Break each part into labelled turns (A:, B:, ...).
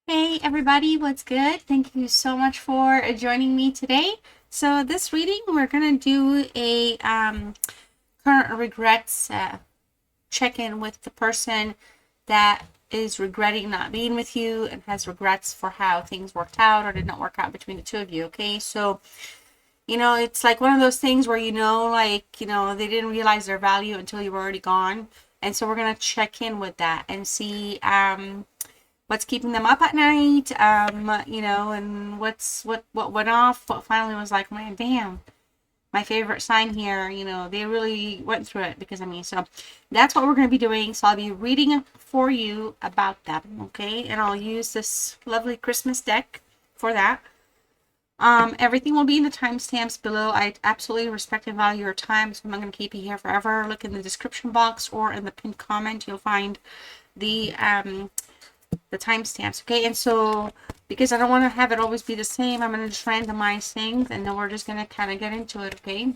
A: Hey everybody, what's good? Thank you so much for joining me today. So this reading, we're gonna do a current regrets check-in with the person that is regretting not being with you and has regrets for how things worked out or did not work out between the two of you. Okay, so it's like one of those things where they didn't realize their value until you were already gone, and so we're gonna check in with that and see what's keeping them up at night, and what went off, what finally was like, man, damn, my favorite sign here, they really went through it because of me. So that's what we're going to be doing. So I'll be reading for you about them, okay? And I'll use this lovely Christmas deck for that. Everything will be in the timestamps below. I absolutely respect and value your time, so I'm not going to keep you here forever. Look in the description box or in the pinned comment. You'll find the timestamps, okay? And so because I don't want to have it always be the same, I'm going to just randomize things and then we're just going to kind of get into it, okay?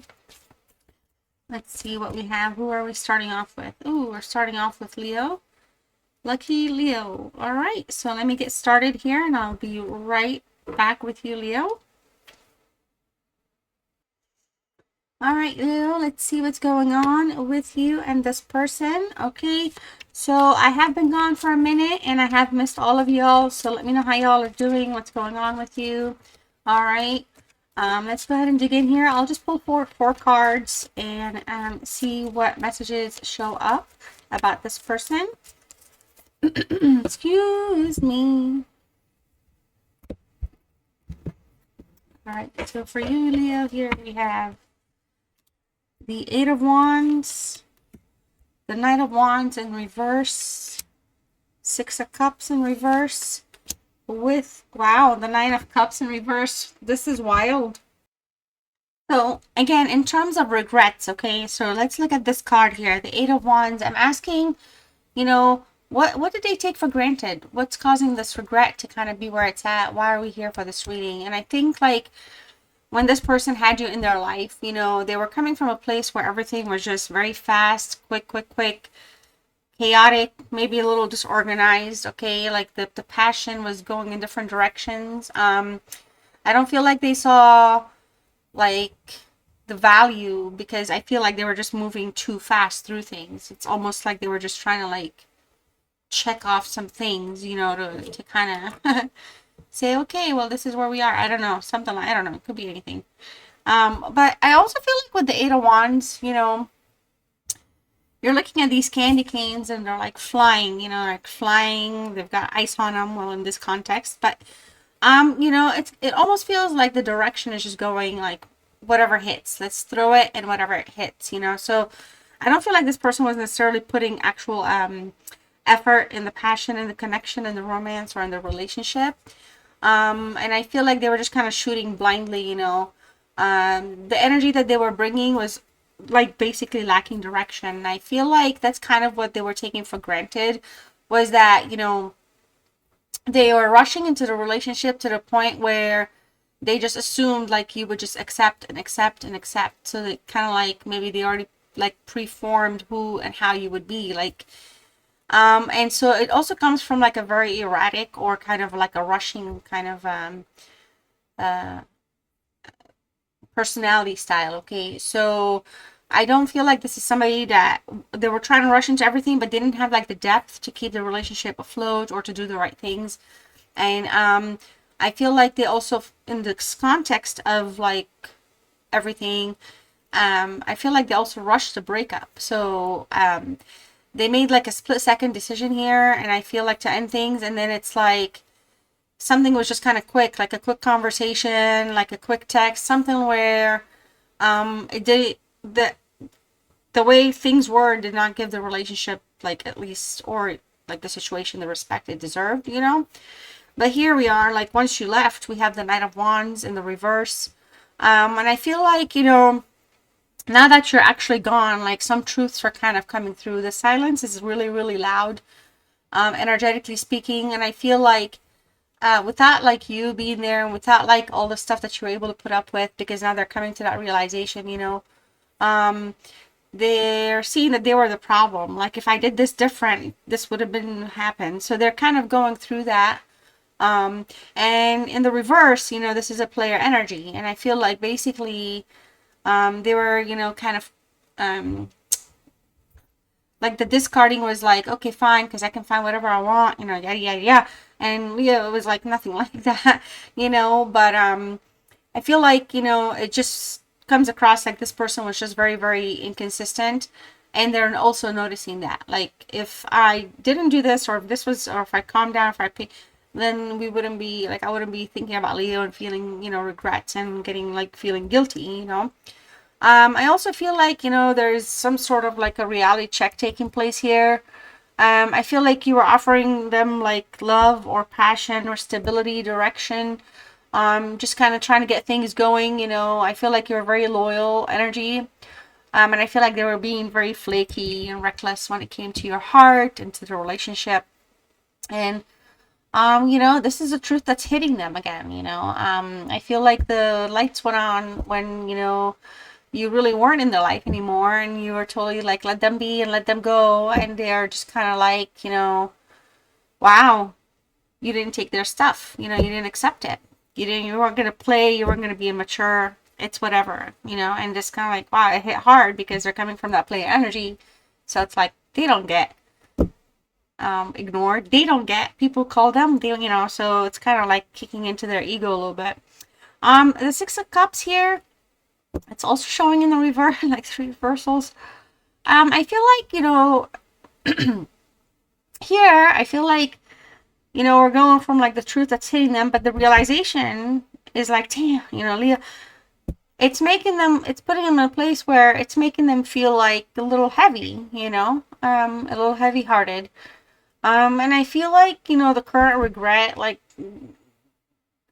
A: Let's see what we have. Who are we starting off with? Ooh, we're starting off with Leo. Lucky Leo. All right, so let me get started here and I'll be right back with you, Leo. All right, Leo, let's see what's going on with you and this person. Okay, so I have been gone for a minute and I have missed all of y'all. So let me know how y'all are doing, what's going on with you. All right, let's go ahead and dig in here. I'll just pull four cards and see what messages show up about this person. Excuse me. All right, so for you, Leo, here we have the Eight of Wands, the Knight of Wands in reverse, Six of Cups in reverse, with, wow, the Nine of Cups in reverse. This is wild. So, again, in terms of regrets, okay, so let's look at this card here, the Eight of Wands. I'm asking, what did they take for granted? What's causing this regret to kind of be where it's at? Why are we here for this reading? And I think, like, when this person had you in their life, they were coming from a place where everything was just very fast, quick, chaotic, maybe a little disorganized, okay? Like the passion was going in different directions. I don't feel like they saw like the value because I feel like they were just moving too fast through things. It's almost like they were just trying to like check off some things, to kind of say, okay, well, this is where we are. I don't know, something like, I don't know, it could be anything. But I also feel like with the Eight of Wands, you're looking at these candy canes and they're like flying, like flying. They've got ice on them, well, in this context. But, it almost feels like the direction is just going like whatever hits. Let's throw it and whatever it hits, So I don't feel like this person was necessarily putting actual effort in the passion and the connection and the romance or in the relationship. And I feel like they were just kind of shooting blindly, the energy that they were bringing was like basically lacking direction. And I feel like that's kind of what they were taking for granted, was that, they were rushing into the relationship to the point where they just assumed like you would just accept and accept and accept. So that kind of like maybe they already like preformed who and how you would be like. And so it also comes from like a very erratic or kind of like a rushing kind of uh, personality style. Okay, so I don't feel like this is somebody that they were trying to rush into everything, but didn't have like the depth to keep the relationship afloat or to do the right things. And I feel like they also, in this context of like everything, I feel like they also rushed the breakup. So they made like a split second decision here, and I feel like to end things, and then it's like something was just kind of quick, like a quick conversation, like a quick text, something where it did the way things were did not give the relationship like at least, or like the situation, the respect it deserved, But here we are, like once you left, we have the Knight of Wands in the reverse. And I feel like, now that you're actually gone, like some truths are kind of coming through. The silence is really, really loud, energetically speaking. And I feel like without like you being there and without like all the stuff that you were able to put up with, because now they're coming to that realization, um, they're seeing that they were the problem. Like if I did this different, this would have been happened. So they're kind of going through that. And in the reverse, you know, this is a player energy. And I feel like basically they were, you know, kind of like the discarding was like, okay, fine, because I can find whatever I want, you know, yada, yada, yada. And Leo, it was like nothing like that, you know, but I feel like, you know, it just comes across like this person was just very, very inconsistent. And they're also noticing that, like, if I didn't do this, or if this was, or if I calmed down, if I pay, then we wouldn't be, like, I wouldn't be thinking about Leo and feeling, you know, regrets and getting, like, feeling guilty, you know. I also feel like, you know, there's some sort of like a reality check taking place here. I feel like you were offering them like love or passion or stability, direction, just kind of trying to get things going, you know. I feel like you're very loyal energy. And I feel like they were being very flaky and reckless when it came to your heart and to the relationship. And, you know, this is a truth that's hitting them again, you know. I feel like the lights went on when, you know, you really weren't in their life anymore, and you were totally like, let them be and let them go. And they're just kind of like, you know, wow, you didn't take their stuff, you know, you didn't accept it, you weren't going to play, you weren't going to be immature, it's whatever, you know. And just kind of like, wow, it hit hard because they're coming from that play energy. So it's like they don't get ignored, they don't get people call them, they, you know. So it's kind of like kicking into their ego a little bit. The Six of Cups here, it's also showing in the reverse, like 3 reversals. I feel like, you know, here, I feel like, you know, we're going from like the truth that's hitting them, but the realization is like, damn, you know, Leah, it's making them, it's putting them in a place where it's making them feel like a little heavy, you know, a little heavy hearted. And I feel like, you know, the current regret, like,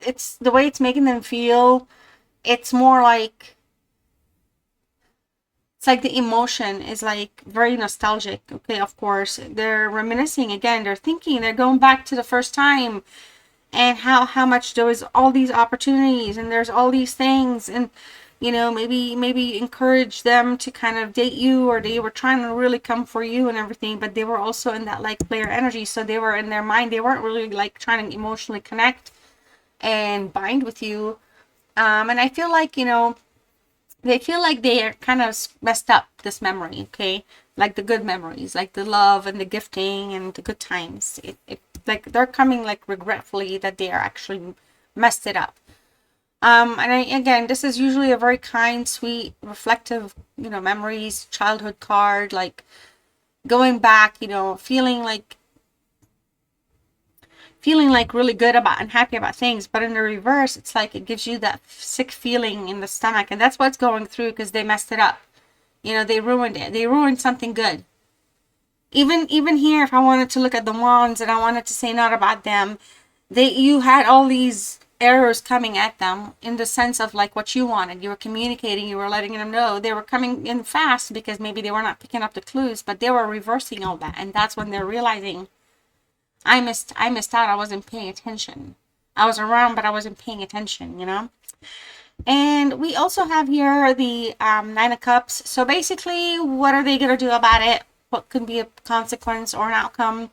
A: it's the way it's making them feel, it's more like, it's like the emotion is like very nostalgic. Okay, of course, they're reminiscing again, they're thinking, they're going back to the first time, and how much there was all these opportunities and there's all these things. And, you know, maybe encourage them to kind of date you, or they were trying to really come for you and everything, but they were also in that like player energy. So they were in their mind, they weren't really like trying to emotionally connect and bind with you. And I feel like, you know, they feel like they are kind of messed up this memory, okay? Like the good memories, like the love and the gifting and the good times. It like they're coming like regretfully that they are actually messed it up. And again, this is usually a very kind, sweet, reflective, you know, memories, childhood card, like going back, you know, feeling like really good about and happy about things. But in the reverse, it's like it gives you that sick feeling in the stomach, and that's what's going through because they messed it up. You know, they ruined it. They ruined something good. Even here, if I wanted to look at the wands and I wanted to say not about them, you had all these errors coming at them in the sense of like what you wanted. You were communicating, you were letting them know. They were coming in fast because maybe they were not picking up the clues, but they were reversing all that. And that's when they're realizing, I missed out. I wasn't paying attention. I was around, but I wasn't paying attention, you know? And we also have here the Nine of Cups. So basically, what are they going to do about it? What could be a consequence or an outcome?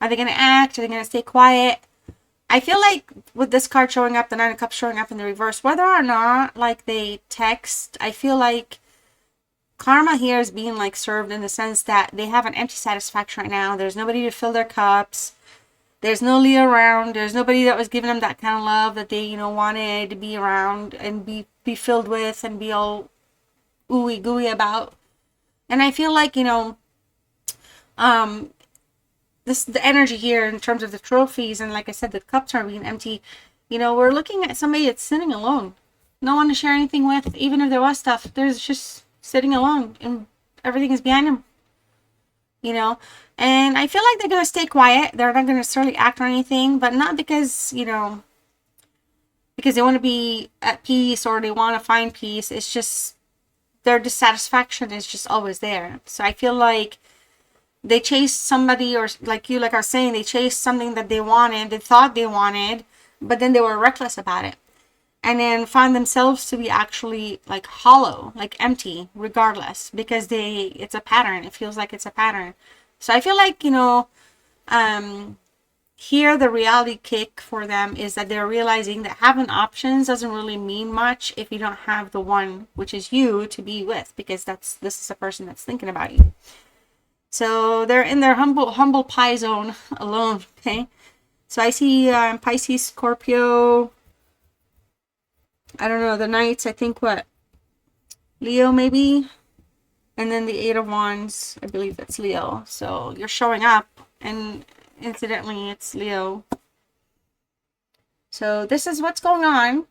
A: Are they going to act? Are they going to stay quiet? I feel like with this card showing up, the Nine of Cups showing up in the reverse, whether or not like they text, I feel like karma here is being like served in the sense that they have an empty satisfaction right now. There's nobody to fill their cups. There's no Leo around. There's nobody that was giving them that kind of love that they, you know, wanted to be around and be filled with and be all ooey gooey about. And I feel like, you know, the energy here in terms of the trophies, and like I said, the cups are being empty. You know, we're looking at somebody that's sitting alone. No one to share anything with. Even if there was stuff, there's just sitting alone and everything is behind him. You know, and I feel like they're going to stay quiet. They're not going to necessarily act on anything, but not because, you know, because they want to be at peace or they want to find peace. It's just their dissatisfaction is just always there. So I feel like they chased somebody, or like you, like I was saying, they chased something that they wanted, they thought they wanted, but then they were reckless about it. And then found themselves to be actually like hollow, like empty, regardless, because it's a pattern. It feels like it's a pattern. So I feel like, you know, here the reality kick for them is that they're realizing that having options doesn't really mean much if you don't have the one, which is you, to be with, because this is a person that's thinking about you. So they're in their humble pie zone alone. Okay, so I see Pisces, Scorpio, I don't know, the Knights, I think what, Leo maybe, and then the Eight of Wands, I believe that's Leo. So you're showing up, and incidentally it's Leo. So this is what's going on.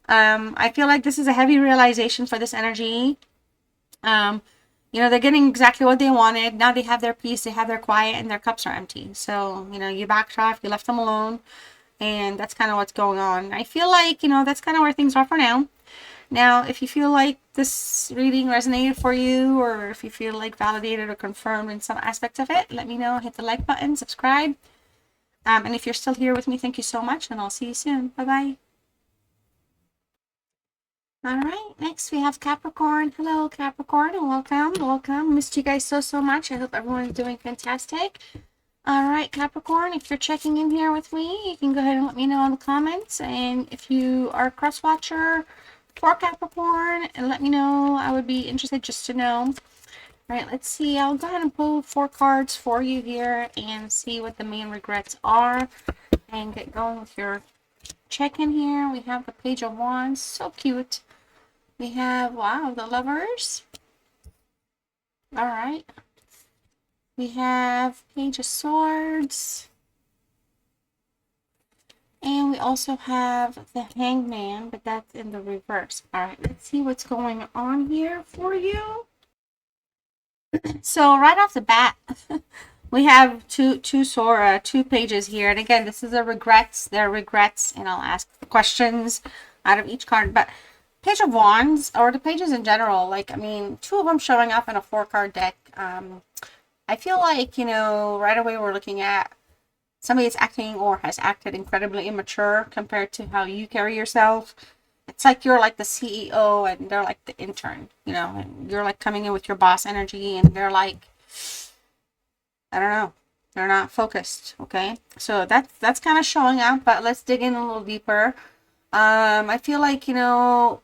A: I feel like this is a heavy realization for this energy. You know, they're getting exactly what they wanted. Now they have their peace, they have their quiet, and their cups are empty. So, you know, you backed off, you left them alone, and that's kind of what's going on. I feel like, you know, that's kind of where things are for now. Now, if you feel like this reading resonated for you, or if you feel like validated or confirmed in some aspect of it, let me know. Hit the like button, subscribe. And if you're still here with me, thank you so much, and I'll see you soon. Bye-bye. All right, next we have Capricorn. Hello, Capricorn, and welcome. Missed you guys so much. I hope everyone's doing fantastic. All right, Capricorn, if you're checking in here with me, you can go ahead and let me know in the comments. And if you are a cross watcher for Capricorn, and let me know. I would be interested just to know. All right, let's see. I'll go ahead and pull 4 cards for you here and see what the main regrets are, and get going with your check-in here. We have the Page of Wands, so cute. We have, wow, the Lovers. All right. We have Page of Swords. And we also have the Hangman, but that's in the reverse. All right, let's see what's going on here for you. So right off the bat, we have two pages here. And again, this is the regrets. They're regrets, and I'll ask questions out of each card. But Page of Wands, or the pages in general, like, I mean, 2 of them showing up in a 4-card deck. I feel like, you know, right away we're looking at somebody that's acting or has acted incredibly immature compared to how you carry yourself. It's like you're like the CEO and they're like the intern, you know, and you're like coming in with your boss energy, and they're like, I don't know, they're not focused. Okay, so that's kind of showing up, but let's dig in a little deeper. I feel like, you know,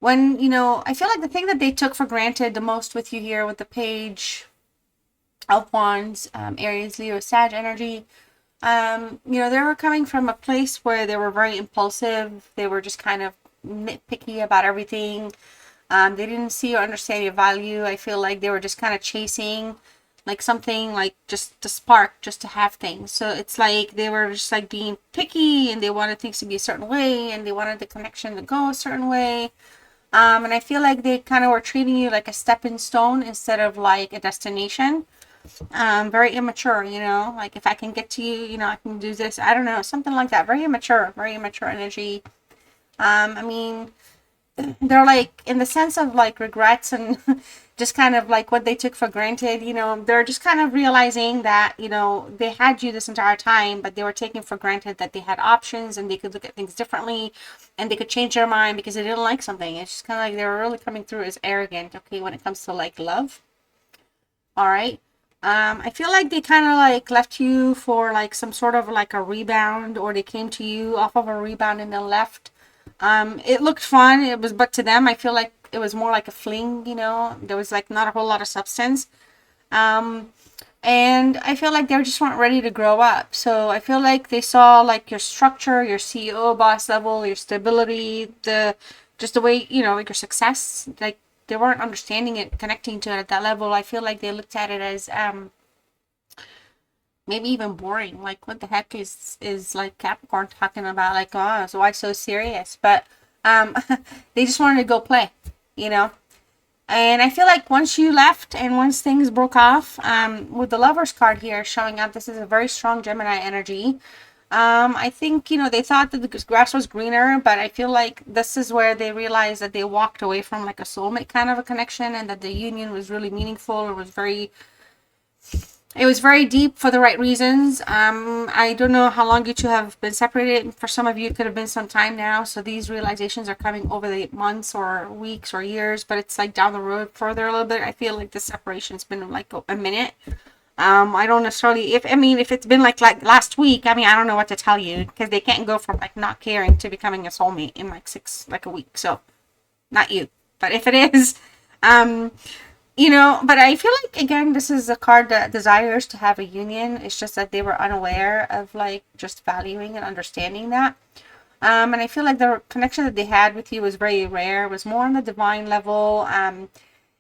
A: when, you know, I feel like the thing that they took for granted the most with you here with the Page of Wands, Aries, Leo, Sag energy, you know, they were coming from a place where they were very impulsive. They were just kind of nitpicky about everything. They didn't see or understand your value. I feel like they were just kind of chasing like something, like just the spark, just to have things. So it's like they were just like being picky, and they wanted things to be a certain way, and they wanted the connection to go a certain way. And I feel like they kind of were treating you like a stepping stone instead of like a destination. Very immature, you know, like if I can get to you, you know, I can do this. I don't know, something like that. Very immature energy. I mean, they're like, in the sense of like regrets and just kind of like what they took for granted, you know, they're just kind of realizing that, you know, they had you this entire time, but they were taking for granted that they had options and they could look at things differently, and they could change their mind because they didn't like something. It's just kind of like they were really coming through as arrogant, okay, when it comes to like love. All right. I feel like they kind of like left you for like some sort of like a rebound, or they came to you off of a rebound and then left. It looked fun. It was, but to them, I feel like it was more like a fling, you know, there was like not a whole lot of substance. And I feel like they just weren't ready to grow up. So I feel like they saw like your structure, your CEO boss level, your stability, just the way, you know, like your success, like they weren't understanding it, connecting to it at that level. I feel like they looked at it as maybe even boring. Like, what the heck is like Capricorn talking about? Like, oh, so why so serious? But they just wanted to go play, you know. And I feel like once you left and once things broke off, with the Lovers card here showing up, this is a very strong Gemini energy. I think, you know, they thought that the grass was greener, but I feel like this is where they realized that they walked away from like a soulmate kind of a connection, and that the union was really meaningful. It was very deep for the right reasons. I don't know how long you two have been separated. For some of you, it could have been some time now. So these realizations are coming over the months or weeks or years, but it's like down the road further a little bit. I feel like the separation's been like a minute. I don't necessarily, if it's been like last week, I don't know what to tell you, because they can't go from like not caring to becoming a soulmate in like a week. So not you, but if it is, um, but I feel like, again, this is a card that desires to have a union. It's just that they were unaware of like just valuing and understanding that. And I feel like the connection that they had with you was very rare. It was more on the divine level.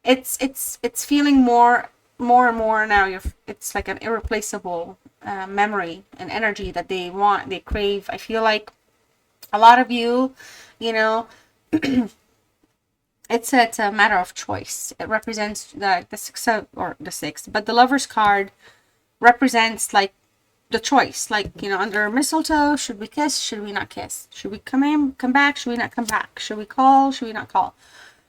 A: It's feeling more and more now. It's like an irreplaceable memory and energy that they crave. I feel like a lot of you, you know, it's a matter of choice. It represents the six of, or the six, but the Lover's card represents like the choice. Like, under mistletoe, should we kiss? Should we not kiss? Should we come back? Should we not come back? Should we call? Should we not call?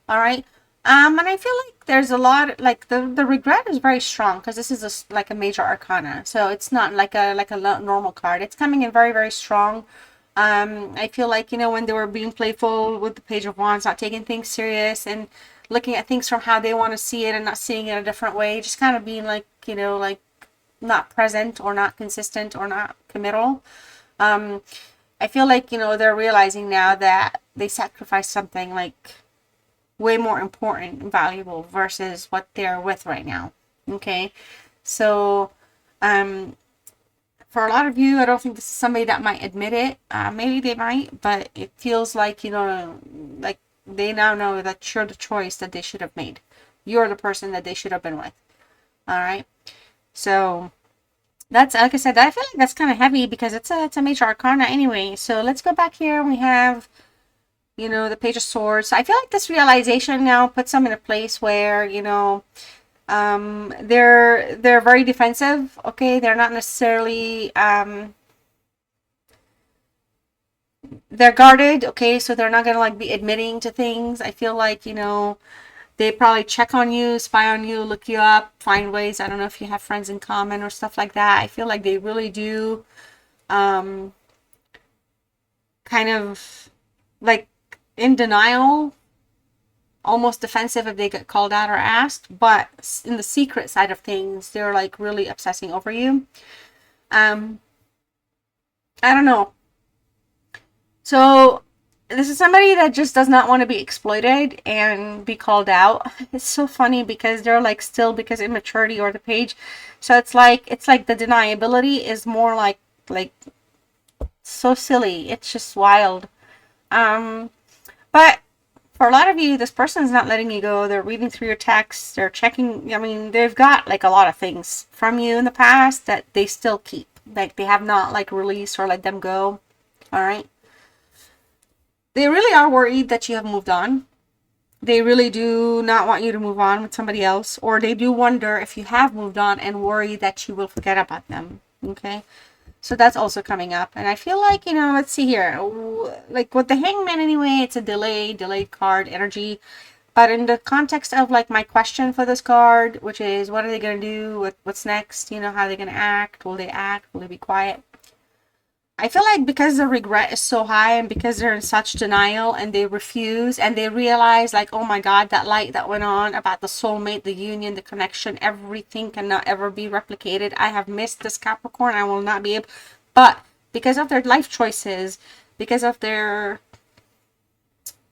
A: All right. And I feel like there's a lot, like the regret is very strong, because this is like a major arcana, so it's not like a normal card. It's coming in very, very strong. I feel like, when they were being playful with the Page of Wands, not taking things serious and looking at things from how they want to see it and not seeing it a different way, just kind of being like, like not present or not consistent or not committal. I feel like, they're realizing now that they sacrificed something like way more important and valuable versus what they're with right now. Okay. So, for a lot of you, I don't think this is somebody that might admit it. Maybe they might, but it feels like, like they now know that you're the choice that they should have made. You're the person that they should have been with. All right. So that's, like I said, I feel like that's kind of heavy because it's a major arcana anyway. So let's go back here. We have, the Page of Swords. I feel like this realization now puts them in a place where, they're very defensive. Okay, they're not necessarily they're guarded. Okay, so they're not gonna like be admitting to things. I feel like, they probably check on you, spy on you, look you up, find ways. I don't know if you have friends in common or stuff like that. I feel like they really do kind of like in denial, almost defensive if they get called out or asked, but in the secret side of things, they're like really obsessing over you. I don't know. So this is somebody that just does not want to be exploited and be called out. It's so funny because they're like still, because immaturity or the page. So it's like the deniability is more like so silly. It's just wild. But for a lot of you, this person is not letting you go. They're reading through your texts. They're checking. They've got like a lot of things from you in the past that they still keep. Like they have not like released or let them go. All right. They really are worried that you have moved on. They really do not want you to move on with somebody else. Or they do wonder if you have moved on and worry that you will forget about them. Okay. So that's also coming up. And I feel like, let's see here. Like with the Hangman anyway, it's a delayed card energy. But in the context of like my question for this card, which is what are they going to do? What's next? How are they going to act? Will they act? Will they be quiet? I feel like because the regret is so high and because they're in such denial and they refuse and they realize like, oh my God, that light that went on about the soulmate, the union, the connection, everything cannot ever be replicated. I have missed this Capricorn. I will not be able. But because of their life choices, because of their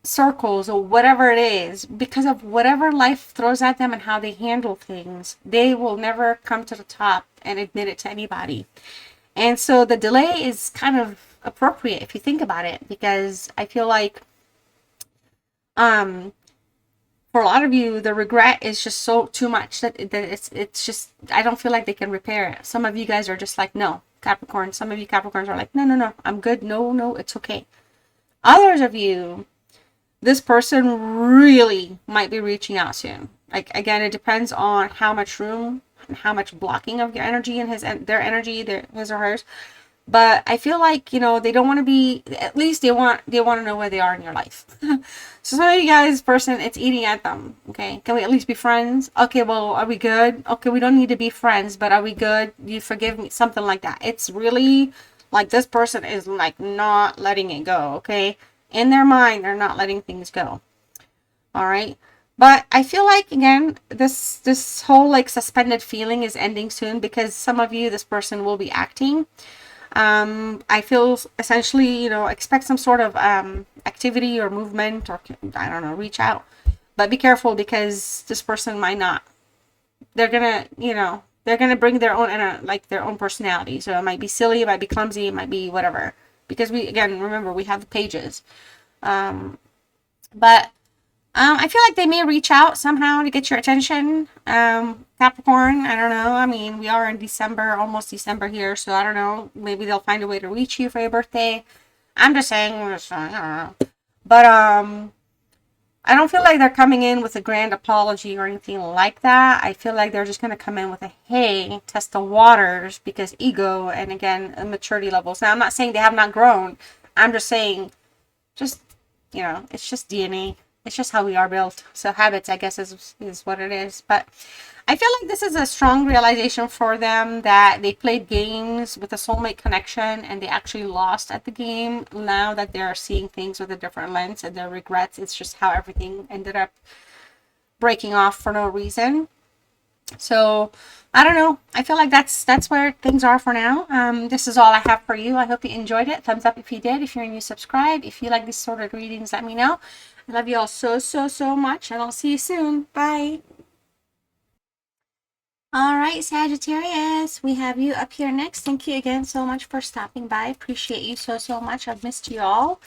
A: circles or whatever it is, because of whatever life throws at them and how they handle things, they will never come to the top and admit it to anybody. And so the delay is kind of appropriate if you think about it, because I feel like for a lot of you, the regret is just so too much that it's just, I don't feel like they can repair it. Some of you guys are just like, no, Capricorn. Some of you Capricorns are like, no, I'm good. No, it's okay. Others of you, this person really might be reaching out soon. Like, again, it depends on how much room and how much blocking of your energy and their energy, his or hers. But I feel like, they don't want to be, at least they want to know where they are in your life. So some of you guys, person, it's eating at them. Okay. Can we at least be friends? Okay. Well, are we good? Okay. We don't need to be friends, but are we good? You forgive me? Something like that. It's really like this person is like not letting it go. Okay. In their mind, they're not letting things go. All right. But I feel like, again, this whole like suspended feeling is ending soon, because some of you, this person will be acting. I feel essentially, expect some sort of activity or movement, or I don't know, reach out. But be careful, because this person might not. They're gonna, they're gonna bring their own, like their own personality. So it might be silly, it might be clumsy, it might be whatever. Because we, again, remember, we have the pages. But I feel like they may reach out somehow to get your attention. Capricorn, I don't know. I mean, we are in December, almost December here, so I don't know. Maybe they'll find a way to reach you for your birthday. I'm just saying, I don't know. But I don't feel like they're coming in with a grand apology or anything like that. I feel like they're just going to come in with a, hey, test the waters, because ego and, again, maturity levels. Now, I'm not saying they have not grown. I'm just saying, just, it's just DNA. It's just how we are built. So habits, I guess, is what it is. But I feel like this is a strong realization for them, that they played games with a soulmate connection and they actually lost at the game. Now that they're seeing things with a different lens, and their regrets, it's just how everything ended up breaking off for no reason. So I don't know. I feel like that's where things are for now. This is all I have for you. I hope you enjoyed it. Thumbs up if you did. If you're new, subscribe. If you like these sort of readings, let me know. I love you all so, so, so much, and I'll see you soon. Bye. All right, Sagittarius, we have you up here next. Thank you again so much for stopping by. Appreciate you so, so much. I've missed you all.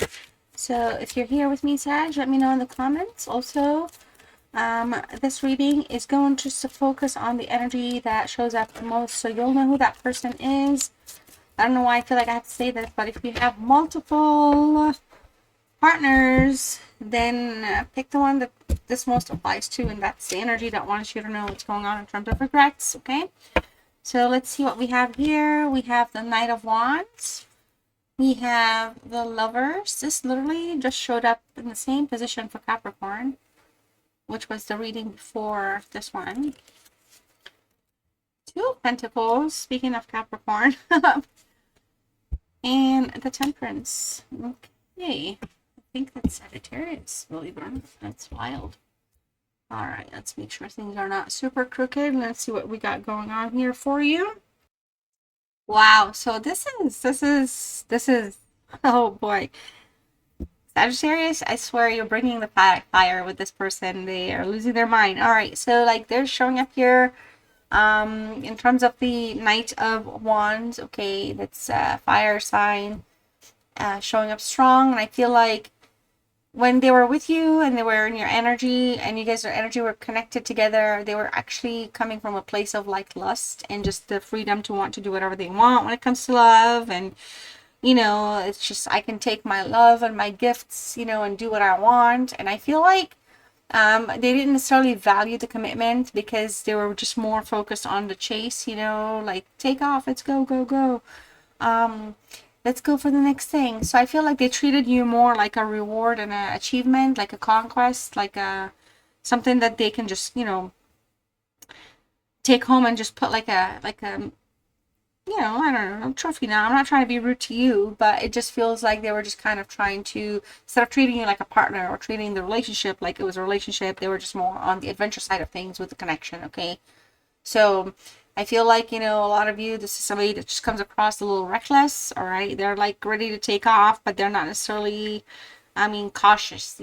A: So if you're here with me, Sag, let me know in the comments. Also, this reading is going to focus on the energy that shows up the most, so you'll know who that person is. I don't know why I feel like I have to say this, but if you have multiple partners, then pick the one that this most applies to, and that's the energy that wants you to know what's going on in terms of regrets. Okay, so let's see what we have here. We have the Knight of Wands. We have the Lovers. This literally just showed up in the same position for Capricorn, which was the reading before this one. Two of Pentacles, speaking of Capricorn. And the Temperance. Okay. I think that's Sagittarius, believe it or not. That's wild. Alright, let's make sure things are not super crooked. Let's see what we got going on here for you. Wow, so this is, oh boy. Sagittarius, I swear you're bringing the fire with this person. They are losing their mind. Alright, so like they're showing up here in terms of the Knight of Wands. Okay, that's a fire sign, showing up strong. And I feel like when they were with you and they were in your energy, and you guys' energy were connected together, they were actually coming from a place of like lust and just the freedom to want to do whatever they want when it comes to love. And it's just, I can take my love and my gifts, and do what I want. And I feel like they didn't necessarily value the commitment, because they were just more focused on the chase, like take off, let's go, go, go. Let's go for the next thing. So I feel like they treated you more like a reward and an achievement, like a conquest, like a something that they can just, take home and just put like a I don't know, trophy. Now, I'm not trying to be rude to you, but it just feels like they were just kind of trying to, instead of treating you like a partner or treating the relationship like it was a relationship, they were just more on the adventure side of things with the connection. Okay, so I feel like, a lot of you, this is somebody that just comes across a little reckless. All right, they're like ready to take off, but they're not necessarily, cautious.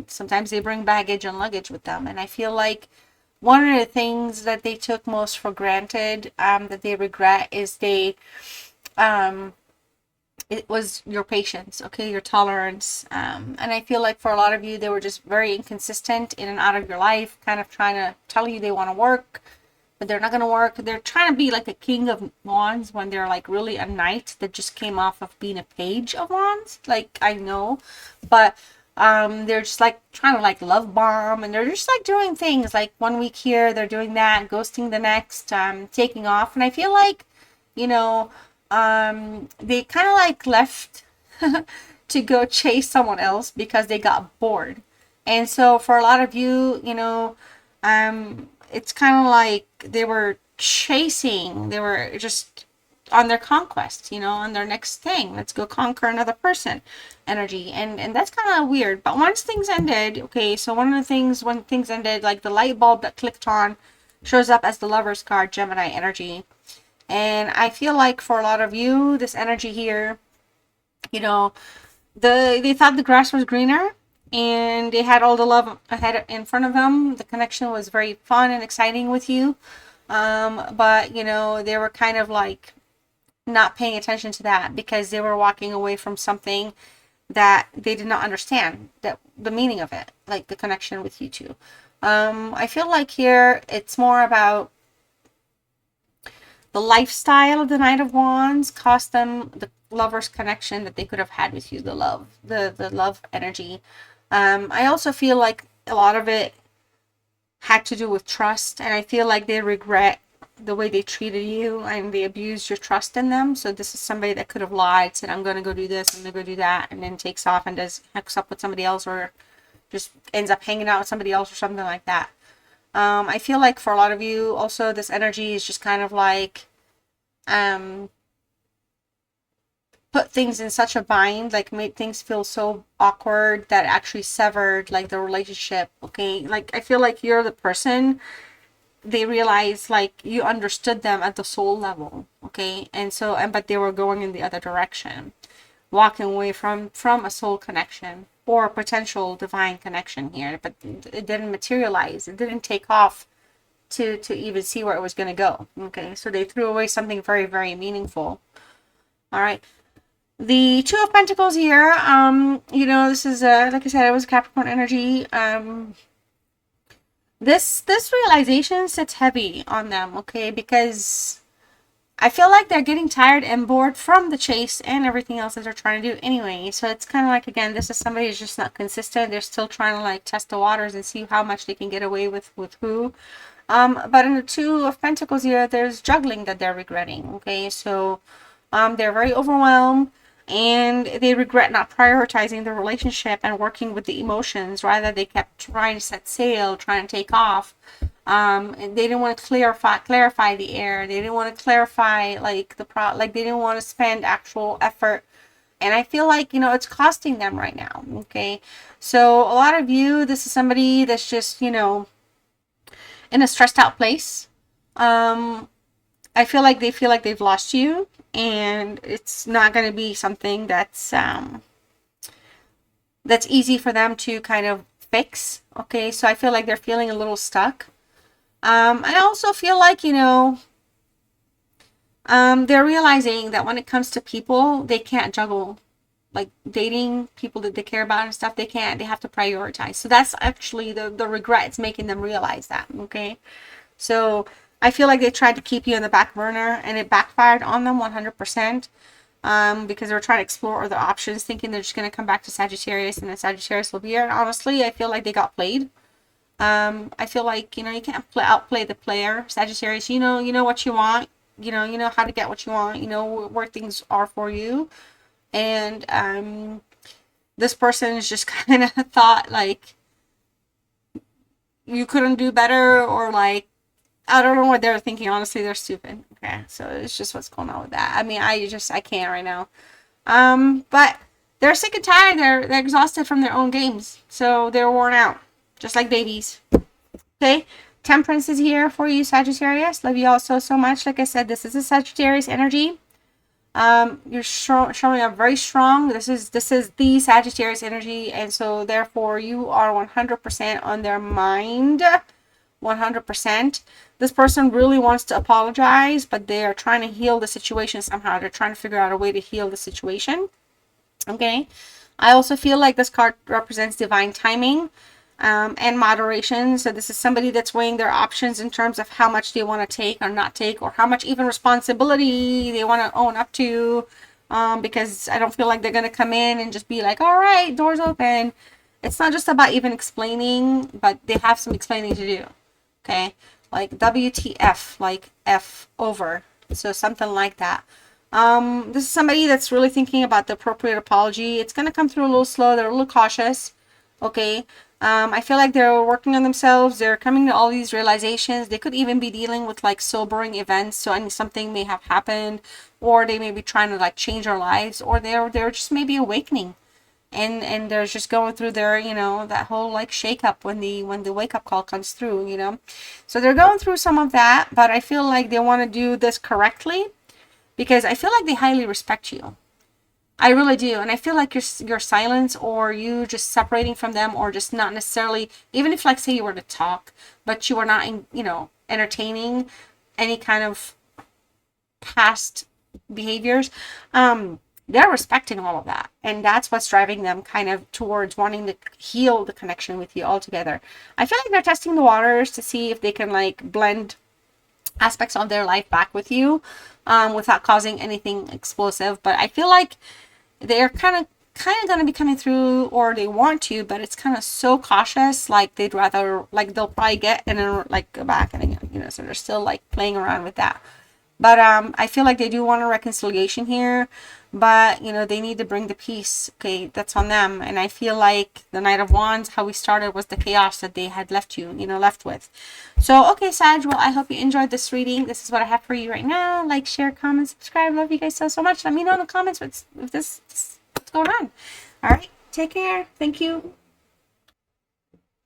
A: Sometimes they bring baggage and luggage with them, and I feel like one of the things that they took most for granted, that they regret, is it was your patience, okay, your tolerance. And I feel like for a lot of you, they were just very inconsistent in and out of your life, kind of trying to tell you they want to work, but they're not going to work. They're trying to be like a king of wands when they're like really a knight that just came off of being a page of wands. Like, I know, but they're just like trying to like love bomb, and they're just like doing things like 1 week here, they're doing that, ghosting the next, taking off. And I feel like, they kind of like left to go chase someone else because they got bored. And so for a lot of you, it's kind of like they were chasing, they were just on their conquest, you know, on their next thing. Let's go conquer another person energy. And that's kind of weird. But once things ended, okay, so one of the things, when things ended, like the light bulb that clicked on shows up as the Lover's card, Gemini energy. And I feel like for a lot of you, this energy here, you know, they thought the grass was greener, and they had all the love ahead in front of them. The connection was very fun and exciting with you. But you know, they were kind of like not paying attention to that because they were walking away from something that they did not understand, that the meaning of it, like the connection with you two. I feel like here it's more about the lifestyle of the Knight of Wands cost them the Lover's connection that they could have had with you, the love energy. I also feel like a lot of it had to do with trust, and I feel like they regret the way they treated you and they abused your trust in them. So this is somebody that could have lied, said, I'm going to go do this, I'm going to go do that, and then takes off and hooks up with somebody else, or just ends up hanging out with somebody else or something like that. I feel like for a lot of you also, this energy is just kind of like put things in such a bind, like made things feel so awkward that actually severed like the relationship. Okay, like I feel like you're the person they realize like you understood them at the soul level. Okay, and so but they were going in the other direction, walking away from a soul connection or a potential divine connection here, but it didn't materialize. It didn't take off to even see where it was going to go. Okay, so they threw away something very, very meaningful. All right, the Two of Pentacles here, you know, this is like I said, it was Capricorn energy. This realization sits heavy on them, okay, because I feel like they're getting tired and bored from the chase and everything else that they're trying to do anyway. So it's kind of like, again, this is somebody who's just not consistent. They're still trying to like test the waters and see how much they can get away with who. But in the Two of Pentacles here, there's juggling that they're regretting. Okay, so they're very overwhelmed, and they regret not prioritizing the relationship and working with the emotions. Rather, they kept trying to set sail, trying to take off. And they didn't want to clarify the air. They didn't want to clarify like they didn't want to spend actual effort. And I feel like, you know, it's costing them right now. Okay, so a lot of you, this is somebody that's just, you know, in a stressed out place. I feel like they feel like they've lost you, and it's not going to be something that's easy for them to kind of fix. Okay, so I feel like they're feeling a little stuck. I also feel like, you know, they're realizing that when it comes to people, they can't juggle, like dating people that they care about and stuff. They can't. They have to prioritize. So that's actually the regret. It's making them realize that. Okay, so I feel like they tried to keep you on the back burner, and it backfired on them 100%. Because they were trying to explore other options, thinking they're just going to come back to Sagittarius, and then Sagittarius will be here. And honestly, I feel like they got played. I feel like, you know, you can't outplay the player. Sagittarius, you know what you want. You know how to get what you want. You know where things are for you. And this person is just kind of thought like you couldn't do better, or like, I don't know what they're thinking. Honestly, they're stupid. Okay, so it's just what's going on with that. I mean, I can't right now. But they're sick and tired. They're exhausted from their own games, so they're worn out, just like babies. Okay, Temperance is here for you, Sagittarius. Love you all so much. Like I said, this is a Sagittarius energy. You're showing up very strong. This is the Sagittarius energy, and so therefore you are 100% on their mind. 100%. This person really wants to apologize, but they are trying to heal the situation somehow. They're trying to figure out a way to heal the situation. Okay, I also feel like this card represents divine timing and moderation. So this is somebody that's weighing their options in terms of how much they want to take or not take, or how much even responsibility they want to own up to, because I don't feel like they're going to come in and just be like, all right, doors open. It's not just about even explaining, but they have some explaining to do. Okay, like WTF, like F over. So something like that. This is somebody that's really thinking about the appropriate apology. It's going to come through a little slow. They're a little cautious. Okay. I feel like they're working on themselves. They're coming to all these realizations. They could even be dealing with like sobering events. So something may have happened, or they may be trying to like change their lives, or they're just maybe awakening, and they're just going through their, you know, that whole like shake up when the wake up call comes through, you know. So they're going through some of that, but I feel like they want to do this correctly because I feel like they highly respect you. I really do. And I feel like your silence, or you just separating from them, or just not necessarily, even if like say you were to talk, but you were not, you know, entertaining any kind of past behaviors, they're respecting all of that. And that's what's driving them kind of towards wanting to heal the connection with you altogether. I feel like they're testing the waters to see if they can like blend aspects of their life back with you, without causing anything explosive. But I feel like they're kind of going to be coming through, or they want to, but it's kind of so cautious, like they'd rather, like they'll probably get and then like go back and again, you know, so they're still like playing around with that. But I feel like they do want a reconciliation here, but you know, they need to bring the peace. Okay, that's on them. And I feel like the Knight of Wands, how we started, was the chaos that they had left you, you know, left with. So okay, Sag, well, I hope you enjoyed this reading. This is what I have for you right now. Like, share, comment, subscribe. Love you guys so much. Let me know in the comments what's going on. All right, take care. Thank you.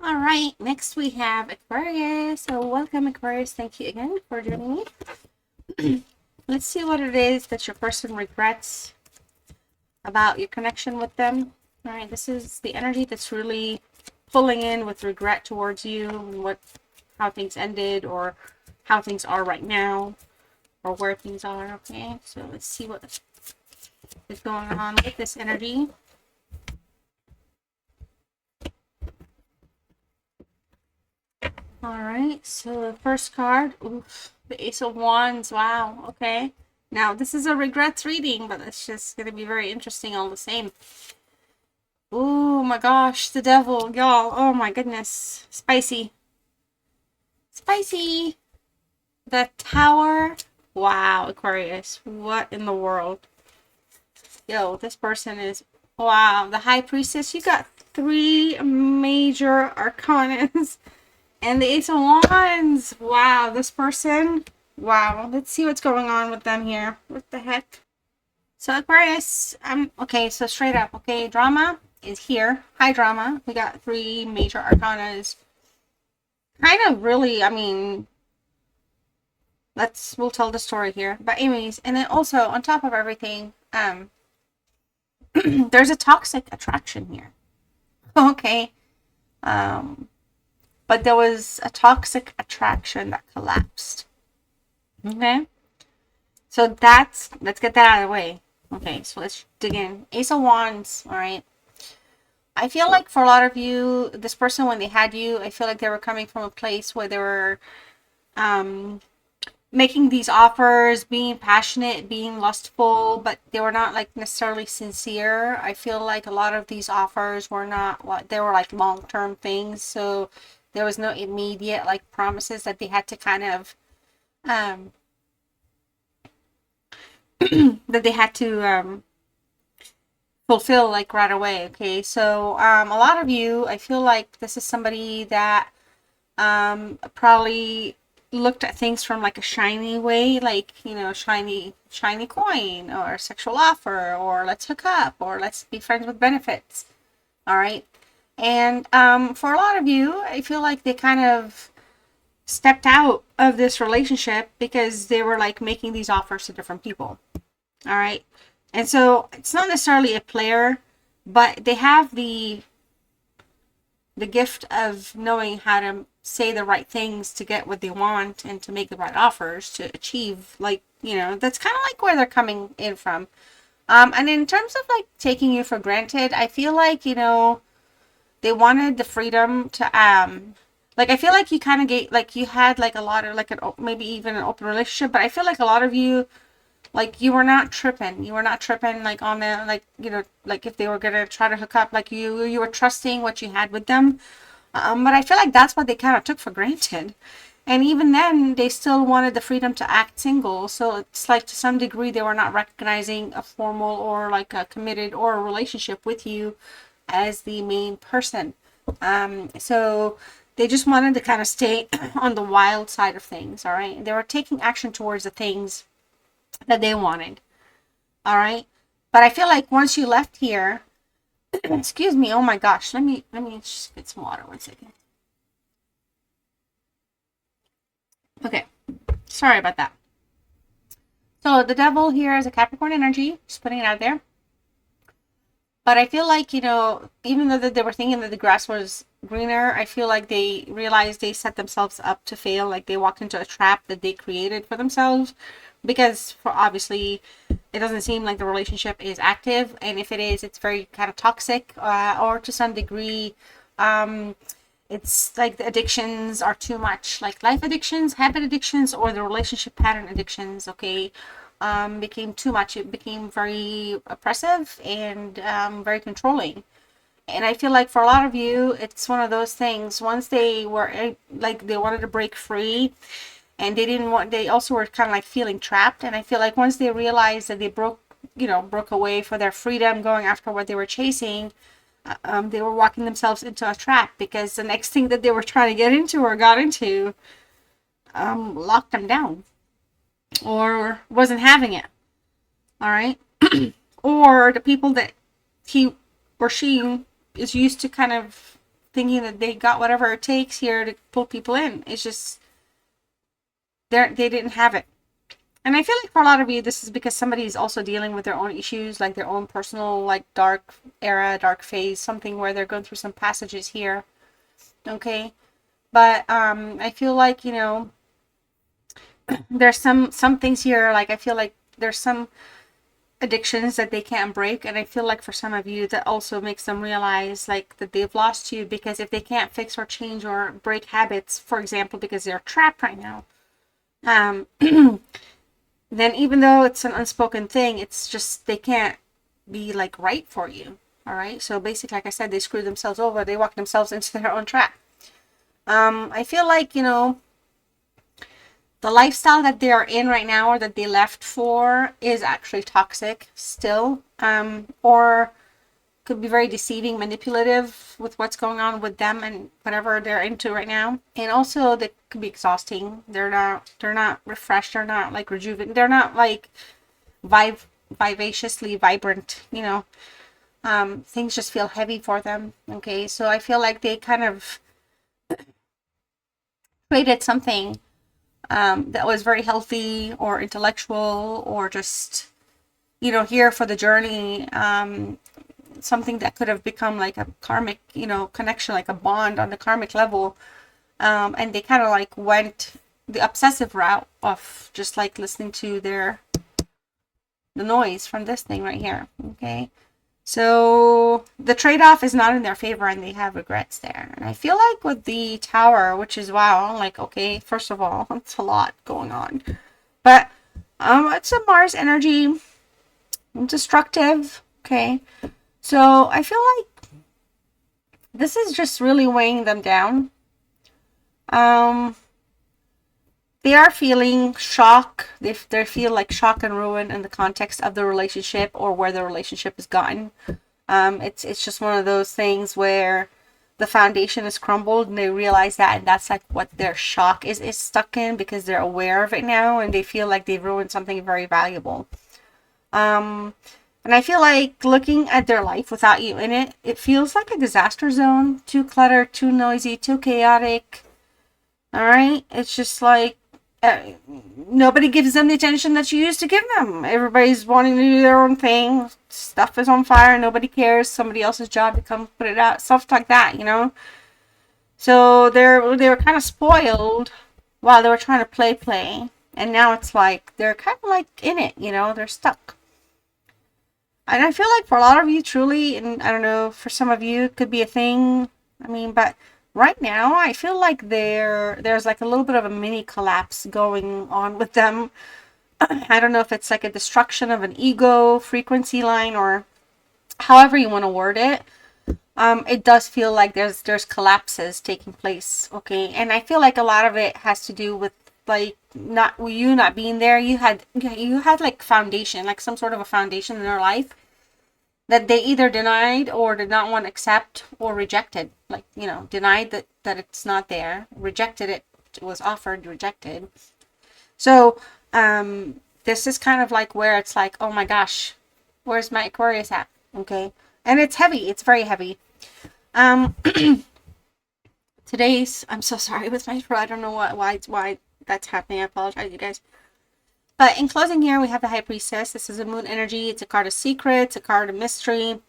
A: All right, next we have Aquarius. So welcome, Aquarius. Thank you again for joining me. Let's see what it is that your person regrets about your connection with them. All right, this is the energy that's really pulling in with regret towards you, and how things ended, or how things are right now, or where things are. Okay, so let's see what is going on with this energy. All right, so the first card, oof, the Ace of Wands. Wow, okay. Now, this is a regrets reading, but it's just going to be very interesting all the same. Oh my gosh, the Devil, y'all. Oh my goodness. Spicy. Spicy. The Tower. Wow, Aquarius. What in the world? Yo, this person is... Wow, the High Priestess. You got 3 major arcanas. And the Ace of Wands. Wow, this person. Wow, let's see what's going on with them here. What the heck? So Aquarius, okay, so straight up, okay, drama is here. High drama. We got 3 major arcanas. Kind of really, I mean, we'll tell the story here. But anyways, and then also on top of everything, there's a toxic attraction here. Okay. But there was a toxic attraction that collapsed. Okay. So let's get that out of the way. Okay, so let's dig in. Ace of Wands, all right. I feel like for a lot of you, this person, when they had you, I feel like they were coming from a place where they were making these offers, being passionate, being lustful, but they were not like necessarily sincere. I feel like a lot of these offers were not, they were like long-term things, so there was no immediate like promises that they had to kind of that they had to fulfill like right away. Okay, so a lot of you, I feel like this is somebody that probably looked at things from like a shiny way, like, you know, shiny coin, or sexual offer, or let's hook up, or let's be friends with benefits. All right. And for a lot of you, I feel like they kind of stepped out of this relationship because they were like making these offers to different people. All right. And so it's not necessarily a player, but they have the gift of knowing how to say the right things to get what they want, and to make the right offers to achieve, like, you know, that's kind of like where they're coming in from. And in terms of like taking you for granted, I feel like, you know, they wanted the freedom to like, I feel like you kind of get like, you had like a lot of like maybe even an open relationship, but I feel like a lot of you, like, you were not tripping like on the, like, you know, like if they were gonna try to hook up, like you were trusting what you had with them. But I feel like that's what they kind of took for granted. And even then, they still wanted the freedom to act single. So it's like, to some degree, they were not recognizing a formal or like a committed or a relationship with you as the main person. So they just wanted to kind of stay on the wild side of things. All right. They were taking action towards the things that they wanted. All right. But I feel like once you left here, excuse me, oh my gosh, let me just get some water 1 second. Okay. Sorry about that. So the devil here is a Capricorn energy, just putting it out there. But I feel like, even though that they were thinking that the grass was greener, I feel like they realized they set themselves up to fail. Like they walked into a trap that they created for themselves. Because for obviously, it doesn't seem like the relationship is active. And if it is, it's very kind of toxic, or to some degree, um, it's like the addictions are too much, like life addictions, habit addictions, or the relationship pattern addictions. Okay, became too much. It became very oppressive and very controlling. And I feel like for a lot of you, it's one of those things. Once they were like they wanted to break free, and they didn't want. They also were kind of like feeling trapped. And I feel like once they realized that they broke away for their freedom, going after what they were chasing, they were walking themselves into a trap, because the next thing that they were trying to get into or got into locked them down or wasn't having it. All right. Or the people that he or she is used to kind of thinking that they got whatever it takes here to pull people in. It's just they didn't have it. And I feel like for a lot of you, this is because somebody is also dealing with their own issues, like their own personal, like dark era, dark phase, something where they're going through some passages here. Okay. But I feel like, there's some things here, like I feel like there's some addictions that they can't break, and I feel like for some of you that also makes them realize like that they've lost you, because if they can't fix or change or break habits, for example, because they're trapped right now, um then even though it's an unspoken thing, it's just they can't be like right for you. All right, so basically, like I said, they screwed themselves over, they walked themselves into their own trap. I feel like, the lifestyle that they are in right now, or that they left for, is actually toxic still, or could be very deceiving, manipulative with what's going on with them and whatever they're into right now. And also they could be exhausting. They're not refreshed, they're not like rejuvenated, they're not like vivaciously vibrant, things just feel heavy for them. Okay, so I feel like they kind of created something that was very healthy or intellectual, or just, here for the journey, something that could have become like a karmic, connection, like a bond on the karmic level. And they kind of like went the obsessive route of just like listening to the noise from this thing right here. Okay. So the trade-off is not in their favor, and they have regrets there. And I feel like with the tower, which is, wow, I'm like, okay, first of all, it's a lot going on. But it's a Mars energy, destructive. Okay. So I feel like this is just really weighing them down. They are feeling shock. They feel like shock and ruin in the context of the relationship, or where the relationship has gotten. It's just one of those things where the foundation is crumbled, and they realize that, and that's like what their shock is stuck in, because they're aware of it now, and they feel like they've ruined something very valuable. And I feel like looking at their life without you in it, it feels like a disaster zone. Too cluttered, too noisy, too chaotic. All right, it's just like nobody gives them the attention that you used to give them. Everybody's wanting to do their own thing. Stuff is on fire. Nobody cares. Somebody else's job to come put it out. Stuff like that, So they were kind of spoiled while they were trying to play, and now it's like they're kind of like in it. They're stuck. And I feel like for a lot of you, truly, and I don't know, for some of you, it could be a thing. I mean, but right now, I feel like there's like a little bit of a mini collapse going on with them. I don't know if it's like a destruction of an ego frequency line, or however you want to word it. It does feel like there's collapses taking place. Okay, and I feel like a lot of it has to do with like not being there. You had like foundation, like some sort of a foundation in their life that they either denied or did not want to accept, or rejected. Like, denied that it's not there, rejected it was offered, rejected. So they this is kind of like where it's like, oh my gosh, where's my Aquarius at? Okay. And it's heavy. It's very heavy. I'm so sorry with my throat. I don't know why that's happening. I apologize, you guys. But in closing here, we have the High Priestess. This is a moon energy. It's a card of secrets, a card of mystery.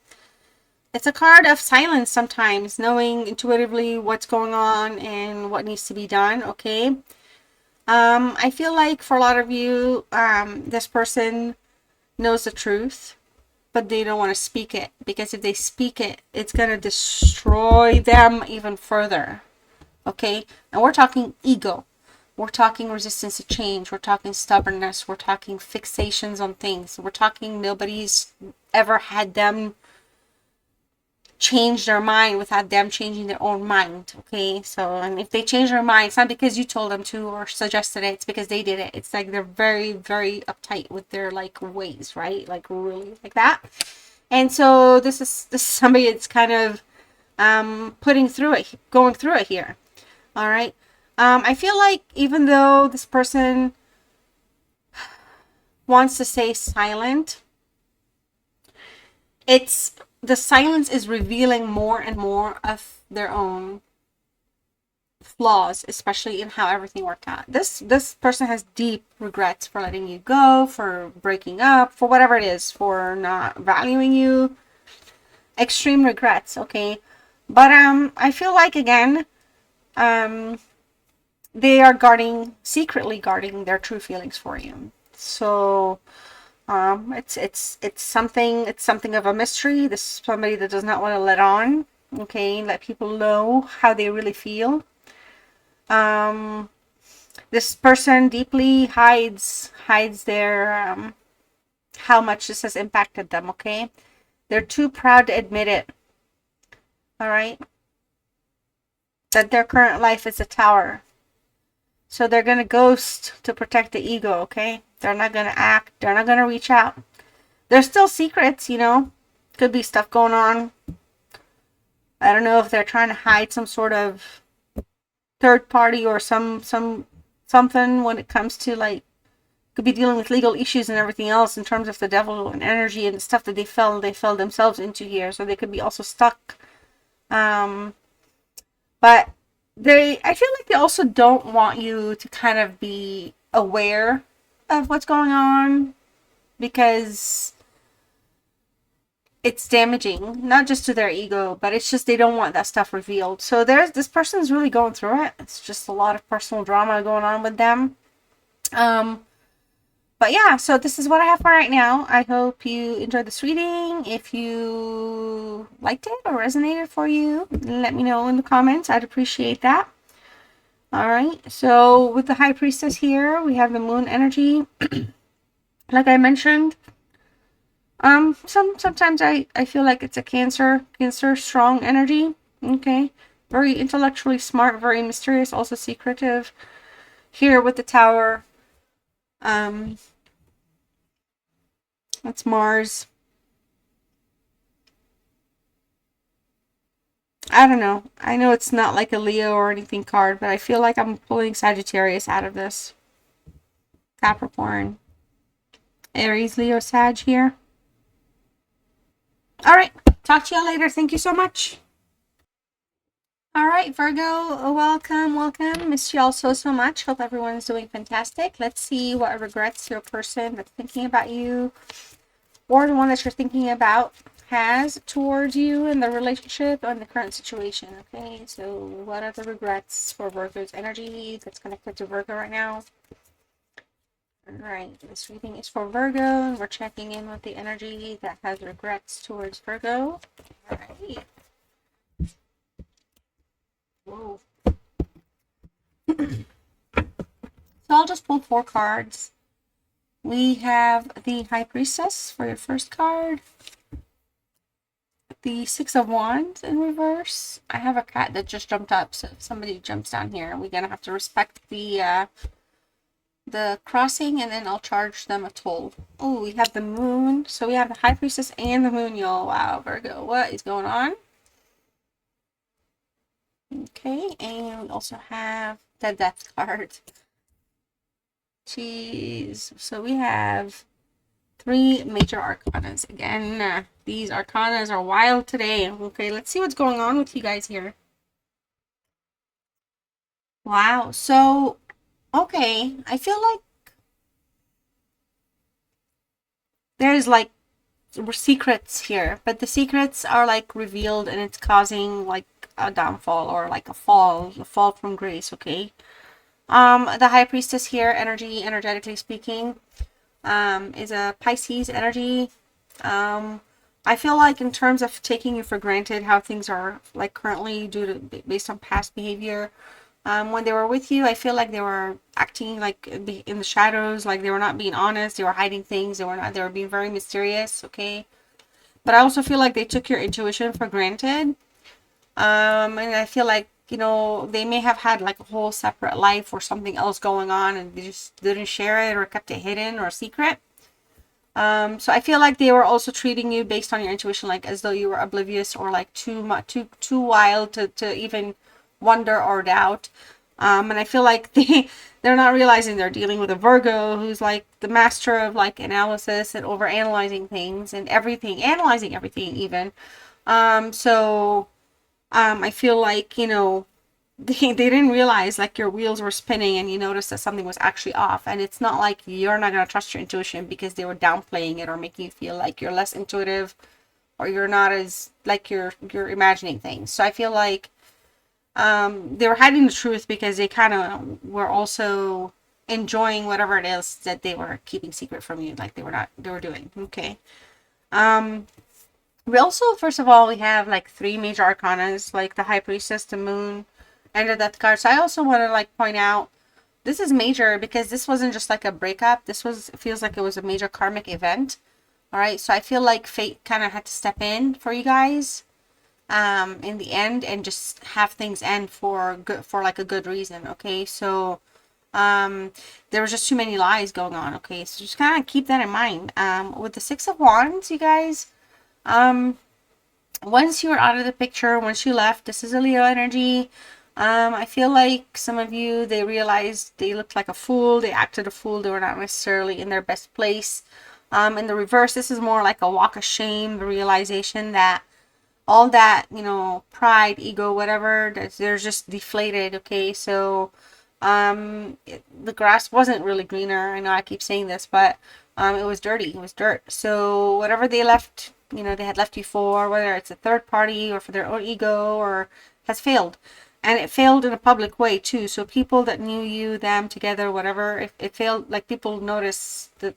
A: It's a card of silence sometimes, knowing intuitively what's going on and what needs to be done, okay? I feel like for a lot of you, this person knows the truth, but they don't want to speak it, because if they speak it, it's going to destroy them even further, okay? And we're talking ego. We're talking resistance to change. We're talking stubbornness. We're talking fixations on things. We're talking nobody's ever had them change their mind without them changing their own mind, okay? So, and if they change their mind, it's not because you told them to or suggested it, it's because they did it. It's like they're very, very uptight with their like ways, right? Like really like that. And so this is somebody that's kind of going through it here. All right. I feel like even though this person wants to stay silent, the silence is revealing more and more of their own flaws, especially in how everything worked out. This person has deep regrets for letting you go, for breaking up, for whatever it is, for not valuing you. Extreme regrets, okay? But I feel like, again, they are secretly guarding their true feelings for you. So it's something of a mystery. This is somebody that does not want to let on, okay? Let people know how they really feel. This person deeply hides their how much this has impacted them, okay? They're too proud to admit it. All right? That their current life is a tower. So they're going to ghost to protect the ego, okay? They're not going to act. They're not going to reach out. There's still secrets, you know? Could be stuff going on. I don't know if they're trying to hide some sort of third party or something when it comes to, like, could be dealing with legal issues and everything else in terms of the devil and energy and the stuff that they fell themselves into here. So they could be also stuck. But I feel like they also don't want you to kind of be aware of what's going on, because it's damaging, not just to their ego, but it's just they don't want that stuff revealed. So this person's really going through it. It's just a lot of personal drama going on with them. But yeah, so this is what I have for right now. I hope you enjoyed this reading. If you liked it or resonated for you, let me know in the comments. I'd appreciate that. All right, so with the High Priestess here, we have the moon energy. Like I mentioned, sometimes I feel like it's a Cancer strong energy. Okay, very intellectually smart, very mysterious, also secretive. Here with the Tower, that's Mars. I don't know. I know it's not like a Leo or anything card, but I feel like I'm pulling Sagittarius out of this. Capricorn, Aries, Leo, Sag here. All right. Talk to y'all later. Thank you so much. All right, Virgo, welcome. Miss y'all so much. Hope everyone's doing fantastic. Let's see what regrets your person that's thinking about you, or the one that you're thinking about, has towards you in the relationship or in the current situation. Okay, so what are the regrets for Virgo's energy that's connected to Virgo right now? All right, this reading is for Virgo, and we're checking in with the energy that has regrets towards Virgo. All right. Whoa. So I'll just pull 4 cards. We have the High Priestess for your first card. The 6 of Wands in reverse. I have a cat that just jumped up, so if somebody jumps down here, we're gonna have to respect the crossing, and then I'll charge them a toll. Oh, we have the Moon. So we have the High Priestess and the Moon, y'all. Wow, Virgo, what is going on? Okay, and we also have the Death card. Jeez. So we have 3 major arcanas. Again, these arcanas are wild today. Okay, let's see what's going on with you guys here. Wow. So, okay, I feel like there's like secrets here, but the secrets are like revealed and it's causing like a downfall or like a fall from grace, okay? The high priestess here, energetically speaking, is a Pisces energy. I feel like in terms of taking you for granted how things are like currently due to based on past behavior. When they were with you, I feel like they were acting like in the shadows, like they were not being honest, they were hiding things, they were being very mysterious, okay? But I also feel like they took your intuition for granted. And I feel like, you know, they may have had like a whole separate life or something else going on and they just didn't share it or kept it hidden or secret. So I feel like they were also treating you based on your intuition, like as though you were oblivious or like too wild to even wonder or doubt. And I feel like they're not realizing they're dealing with a Virgo who's like the master of like analysis and over analyzing things and everything, analyzing everything even. I feel like, you know, they didn't realize like your wheels were spinning and you noticed that something was actually off. And it's not like you're not going to trust your intuition because they were downplaying it or making you feel like you're less intuitive or you're not as like you're imagining things. So I feel like they were hiding the truth because they kind of were also enjoying whatever it is that they were keeping secret from you, like they were doing. Okay. Um, we also, first of all, we have like 3 major arcanas, like the High Priestess, the Moon, and the Death card. So I also want to like point out this is major because this wasn't just like a breakup. This feels like it was a major karmic event. All right. So I feel like fate kind of had to step in for you guys in the end and just have things end for good, for like a good reason. Okay. So there was just too many lies going on. Okay. So just kind of keep that in mind. With the 6 of Wands, you guys, once you were out of the picture, once you left, this is a Leo energy. I feel like some of you, they realized they looked like a fool. They acted a fool. They were not necessarily in their best place. In the reverse, this is more like a walk of shame, the realization that all that, you know, pride, ego, whatever, they're just deflated. Okay. So, the grass wasn't really greener. I know I keep saying this, but, it was dirty. It was dirt. So whatever they left, you know, they had left you for, whether it's a third party or for their own ego or has failed. And it failed in a public way too. So people that knew you, them together, whatever, if it failed, like people notice that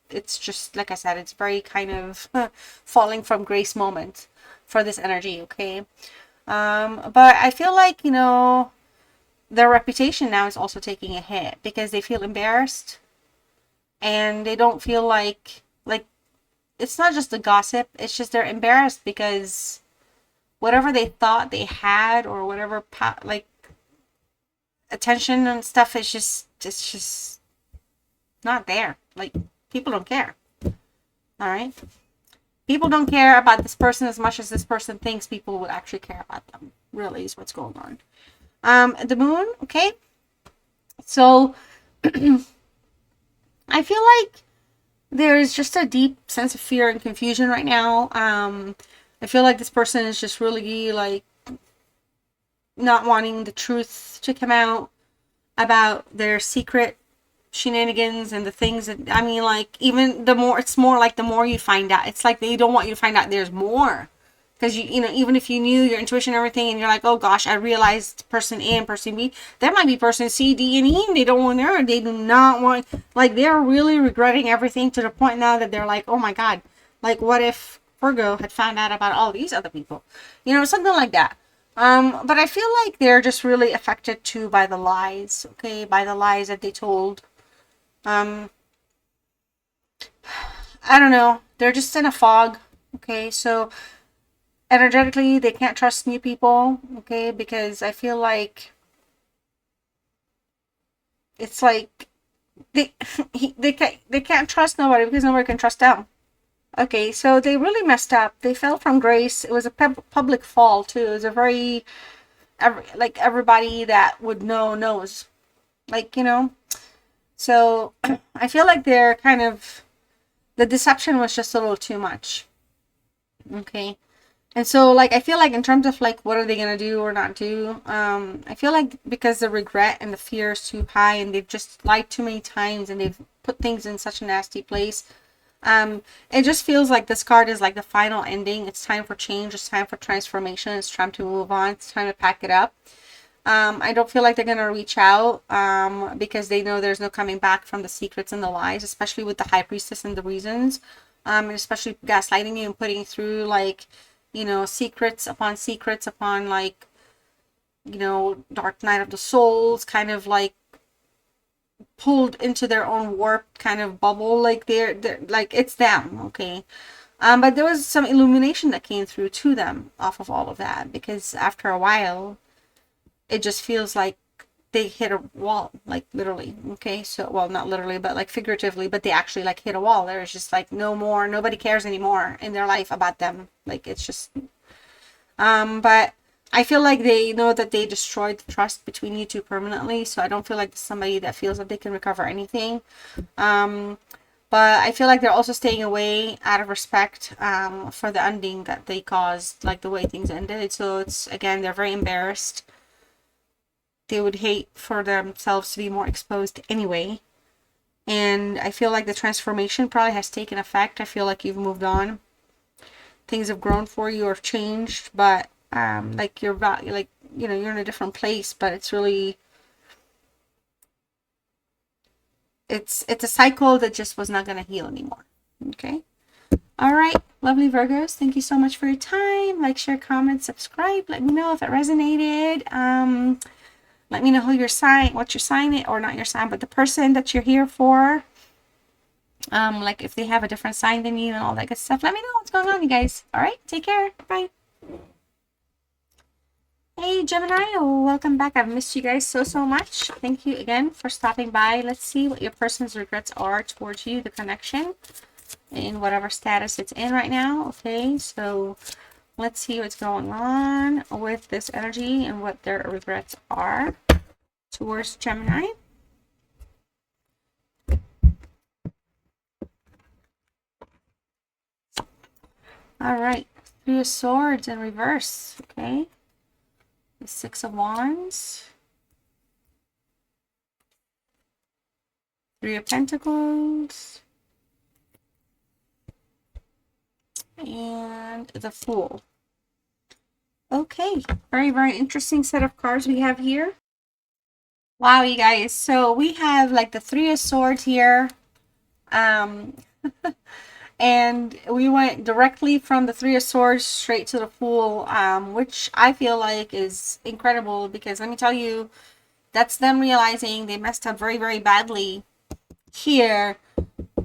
A: it's just, like I said, it's very kind of falling from grace moment for this energy, okay? But I feel like, you know, their reputation now is also taking a hit because they feel embarrassed and they don't feel like it's not just the gossip, it's just they're embarrassed because whatever they thought they had or whatever like attention and stuff is just it's just not there. Like people don't care. All right? People don't care about this person as much as this person thinks people would actually care about them. Really is what's going on. The moon, okay? So I feel like there's just a deep sense of fear and confusion right now. I feel like this person is just really like not wanting the truth to come out about their secret shenanigans and the things that, I mean, like, even the more, it's more like the more you find out, it's like they don't want you to find out there's more. Because, you know, even if you knew your intuition and everything and you're like, oh gosh, I realized person A and person B, there might be person C, D, and E, and they don't want there. They do not want, like, they're really regretting everything to the point now that they're like, oh my God, like, what if Virgo had found out about all these other people? You know, something like that. But I feel like they're just really affected too by the lies, okay? By the lies that they told. Um, I don't know. They're just in a fog, okay? So energetically, they can't trust new people, okay? Because I feel like it's like they they can't trust nobody because nobody can trust them. Okay, so they really messed up. They fell from grace. It was a public fall too. It was a very like everybody that would know knows, like, you know. So I feel like they're kind of, the deception was just a little too much. Okay. And so, like, I feel like in terms of, like, what are they going to do or not do, I feel like because the regret and the fear is too high and they've just lied too many times and they've put things in such a nasty place, it just feels like this card is like the final ending. It's time for change. It's time for transformation. It's time to move on. It's time to pack it up. I don't feel like they're going to reach out because they know there's no coming back from the secrets and the lies, especially with the High Priestess and the reasons, and especially gaslighting you and putting you through, like, you know, secrets upon, like, you know, Dark Night of the Souls, kind of like pulled into their own warped kind of bubble. Like, they're like, it's them, okay? But there was some illumination that came through to them off of all of that, because after a while, it just feels like they hit a wall, like, literally. Okay, so, well, not literally, but like figuratively, but they actually like hit a wall. There's just like no more, nobody cares anymore in their life about them. Like, it's just, but I feel like they know that they destroyed the trust between you two permanently. So I don't feel like somebody that feels that they can recover anything. But I feel like they're also staying away out of respect for the ending that they caused, like the way things ended. So it's, again, they're very embarrassed. They would hate for themselves to be more exposed anyway. And I feel like the transformation probably has taken effect. I feel like you've moved on. Things have grown for you or changed, but like, you're about, like, you know, you're in a different place, but it's really, it's a cycle that just was not going to heal anymore. Okay. All right, lovely Virgos, thank you so much for your time. Like, share, comment, subscribe. Let me know if it resonated. Let me know who your sign, what your sign is, or not your sign, but the person that you're here for. Like, if they have a different sign than you and all that good stuff. Let me know what's going on, you guys. All right, take care. Bye. Hey, Gemini, welcome back. I've missed you guys so much. Thank you again for stopping by. Let's see what your person's regrets are towards you, the connection, in whatever status it's in right now. Okay, so let's see what's going on with this energy and what their regrets are towards Gemini. All right, Three of Swords in reverse. Okay, the Six of Wands, Three of Pentacles, and the Fool. Okay, very interesting set of cards we have here. Wow, you guys, so we have like the Three of Swords here, and we went directly from the Three of Swords straight to the Fool, which I feel like is incredible, because let me tell you, that's them realizing they messed up very badly here,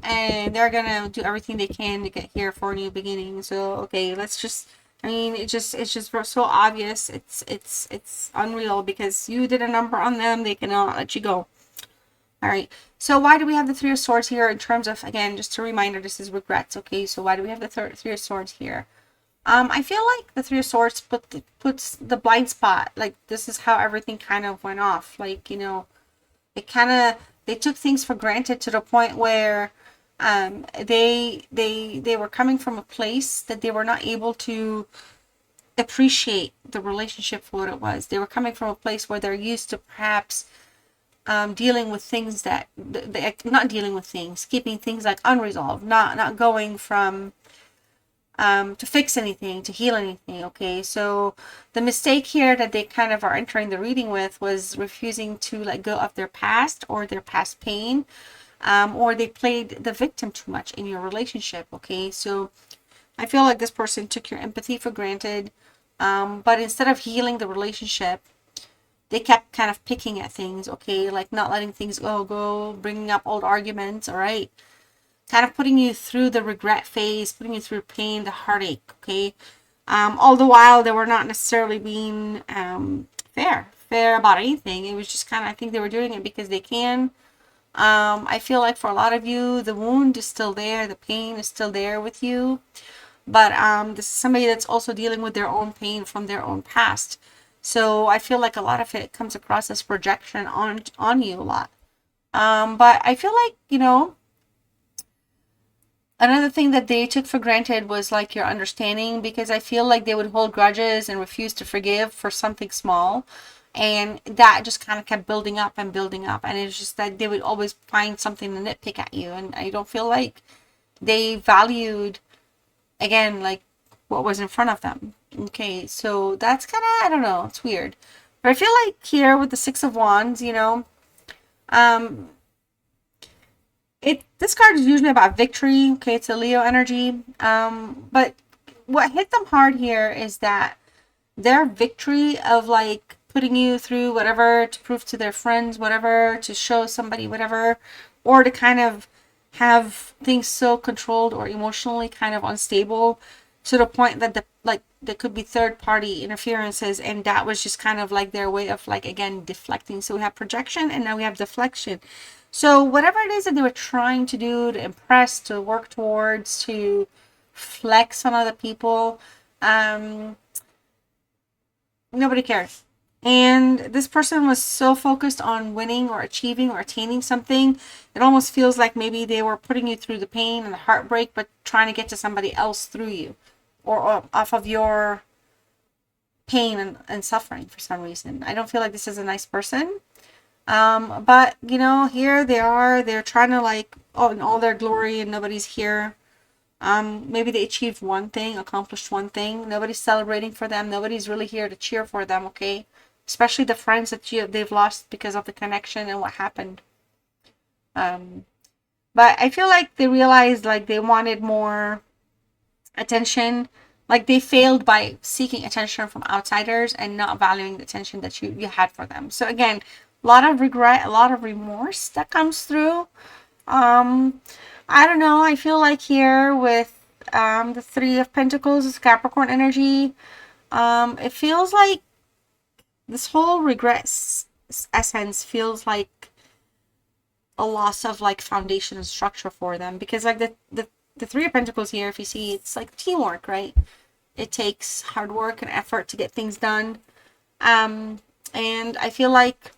A: and they're gonna do everything they can to get here for a new beginning. So, okay, let's just, I mean, it's just so obvious. It's unreal, because you did a number on them. They cannot let you go. All right, so why do we have the Three of Swords here in terms of, again, just a reminder, this is regrets. Okay, so why do we have the Three of Swords here? I feel like the Three of Swords puts the blind spot. Like, this is how everything kind of went off. Like, you know, it kind of, they took things for granted to the point where they were coming from a place that they were not able to appreciate the relationship for what it was. They were coming from a place where they're used to perhaps dealing with things that, not dealing with things, keeping things like unresolved, not going from to fix anything, to heal anything. Okay, so the mistake here that they kind of are entering the reading with was refusing to let go of their past or their past pain, or they played the victim too much in your relationship. Okay, so I feel like this person took your empathy for granted, but instead of healing the relationship, they kept kind of picking at things. Okay, like not letting things go, bringing up old arguments. All right, kind of putting you through the regret phase, putting you through pain, the heartache. Okay, all the while they were not necessarily being fair about anything. It was just kind of, I think they were doing it because they can. I feel like for a lot of you, the wound is still there, the pain is still there with you, but this is somebody that's also dealing with their own pain from their own past. So I feel like a lot of it comes across as projection on you a lot. But I feel like, you know, another thing that they took for granted was like your understanding, because I feel like they would hold grudges and refuse to forgive for something small. And that just kind of kept building up and building up. And it's just that they would always find something to nitpick at you. And I don't feel like they valued, again, like what was in front of them. Okay, so that's kind of, I don't know, it's weird. But I feel like here with the Six of Wands, you know, um, this card is usually about victory. Okay, it's a Leo energy. But what hit them hard here is that their victory of like putting you through whatever to prove to their friends, whatever, to show somebody whatever, or to kind of have things so controlled or emotionally kind of unstable to the point that there could be third party interferences, and that was just kind of like their way of like, again, deflecting. So we have projection and now we have deflection. So whatever it is that they were trying to do, to impress, to work towards, to flex on other people, nobody cares. And this person was so focused on winning or achieving or attaining something, it almost feels like maybe they were putting you through the pain and the heartbreak, but trying to get to somebody else through you, or off of your pain and suffering for some reason. I don't feel like this is a nice person. But you know, here they are, they're trying to like, oh, in all their glory, and nobody's here. Maybe they achieved one thing, accomplished one thing. Nobody's celebrating for them. Nobody's really here to cheer for them, okay? Especially the friends that they've lost because of the connection and what happened. But I feel like they realized like they wanted more attention. Like they failed by seeking attention from outsiders and not valuing the attention that you had for them. So again, a lot of regret, a lot of remorse that comes through. I don't know. I feel like here with the Three of Pentacles is Capricorn energy. It feels like this whole regret essence feels like a loss of like foundation and structure for them, because like the Three of Pentacles here, if you see, it's like teamwork, right? It takes hard work and effort to get things done. And I feel like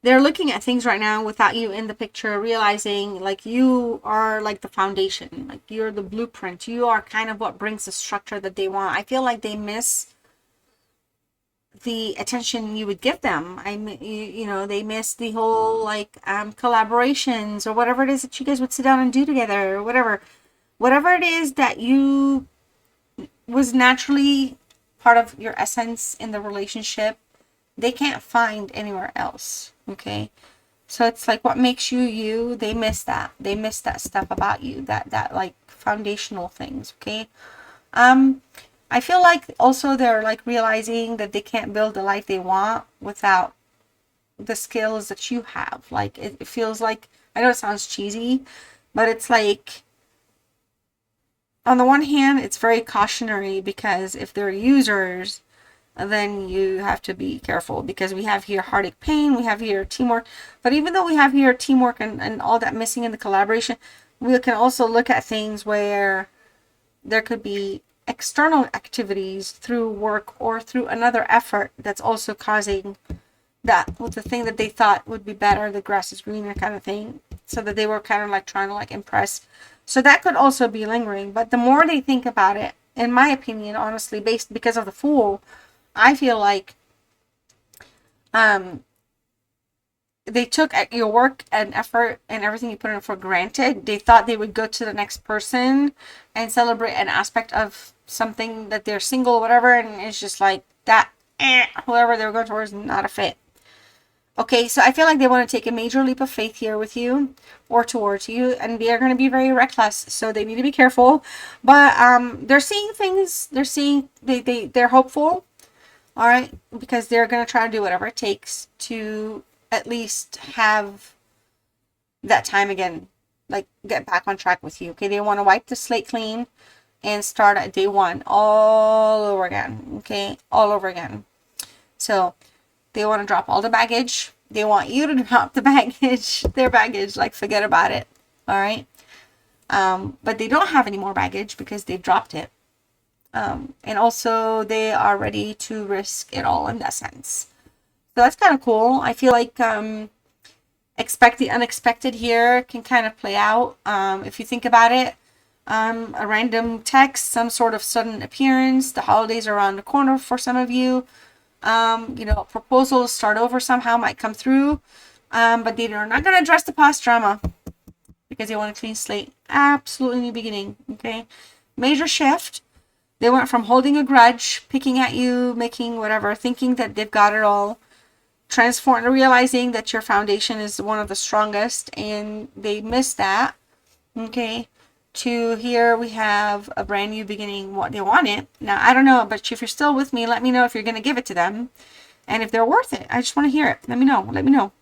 A: they're looking at things right now without you in the picture, realizing like you are like the foundation, like you're the blueprint. You are kind of what brings the structure that they want. I feel like they miss the attention you would give them. You know, they miss the whole like collaborations or whatever it is that you guys would sit down and do together, or whatever it is that you was naturally part of your essence in the relationship, they can't find anywhere else. Okay, so it's like what makes you you. They miss that. They miss that stuff about you, that like foundational things. Okay. I feel like also they're like realizing that they can't build the life they want without the skills that you have. Like it feels like, I know it sounds cheesy, but it's like, on the one hand, it's very cautionary, because if they're users, then you have to be careful, because we have here heartache, pain, we have here teamwork. But even though we have here teamwork and all that missing in the collaboration, we can also look at things where there could be external activities through work or through another effort that's also causing that, with the thing that they thought would be better, the grass is greener kind of thing, so that they were kind of like trying to like impress. So that could also be lingering. But the more they think about it, in my opinion, honestly, because of the Fool, I feel like they took your work and effort and everything you put in for granted. They thought they would go to the next person and celebrate an aspect of something, that they're single or whatever, and it's just like that, whoever they were going towards, not a fit. Okay, so I feel like they want to take a major leap of faith here with you or towards you, and they are going to be very reckless, so they need to be careful. But they're seeing things, they're hopeful, all right, because they're going to try to do whatever it takes to at least have that time again, like get back on track with you. Okay, they want to wipe the slate clean and start at day one all over again. Okay, all over again. So they want to drop all the baggage. They want you to drop the baggage, their baggage, like forget about it. All right. But they don't have any more baggage because they've dropped it. And also they are ready to risk it all in that sense. So that's kind of cool. I feel like Expect the unexpected here can kind of play out. If you think about it, a random text, some sort of sudden appearance, the holidays are around the corner for some of you. You know, proposals start over somehow might come through. But they are not going to address the past drama because they want a clean slate. Absolutely new beginning. Okay. Major shift. They went from holding a grudge, picking at you, making whatever, thinking that they've got it all, transforming, realizing that your foundation is one of the strongest, and they missed that. Okay. To here we have a brand new beginning, what they want it. Now, I don't know, but if you're still with me, let me know if you're going to give it to them and if they're worth it. I just want to hear it. Let me know. Let me know.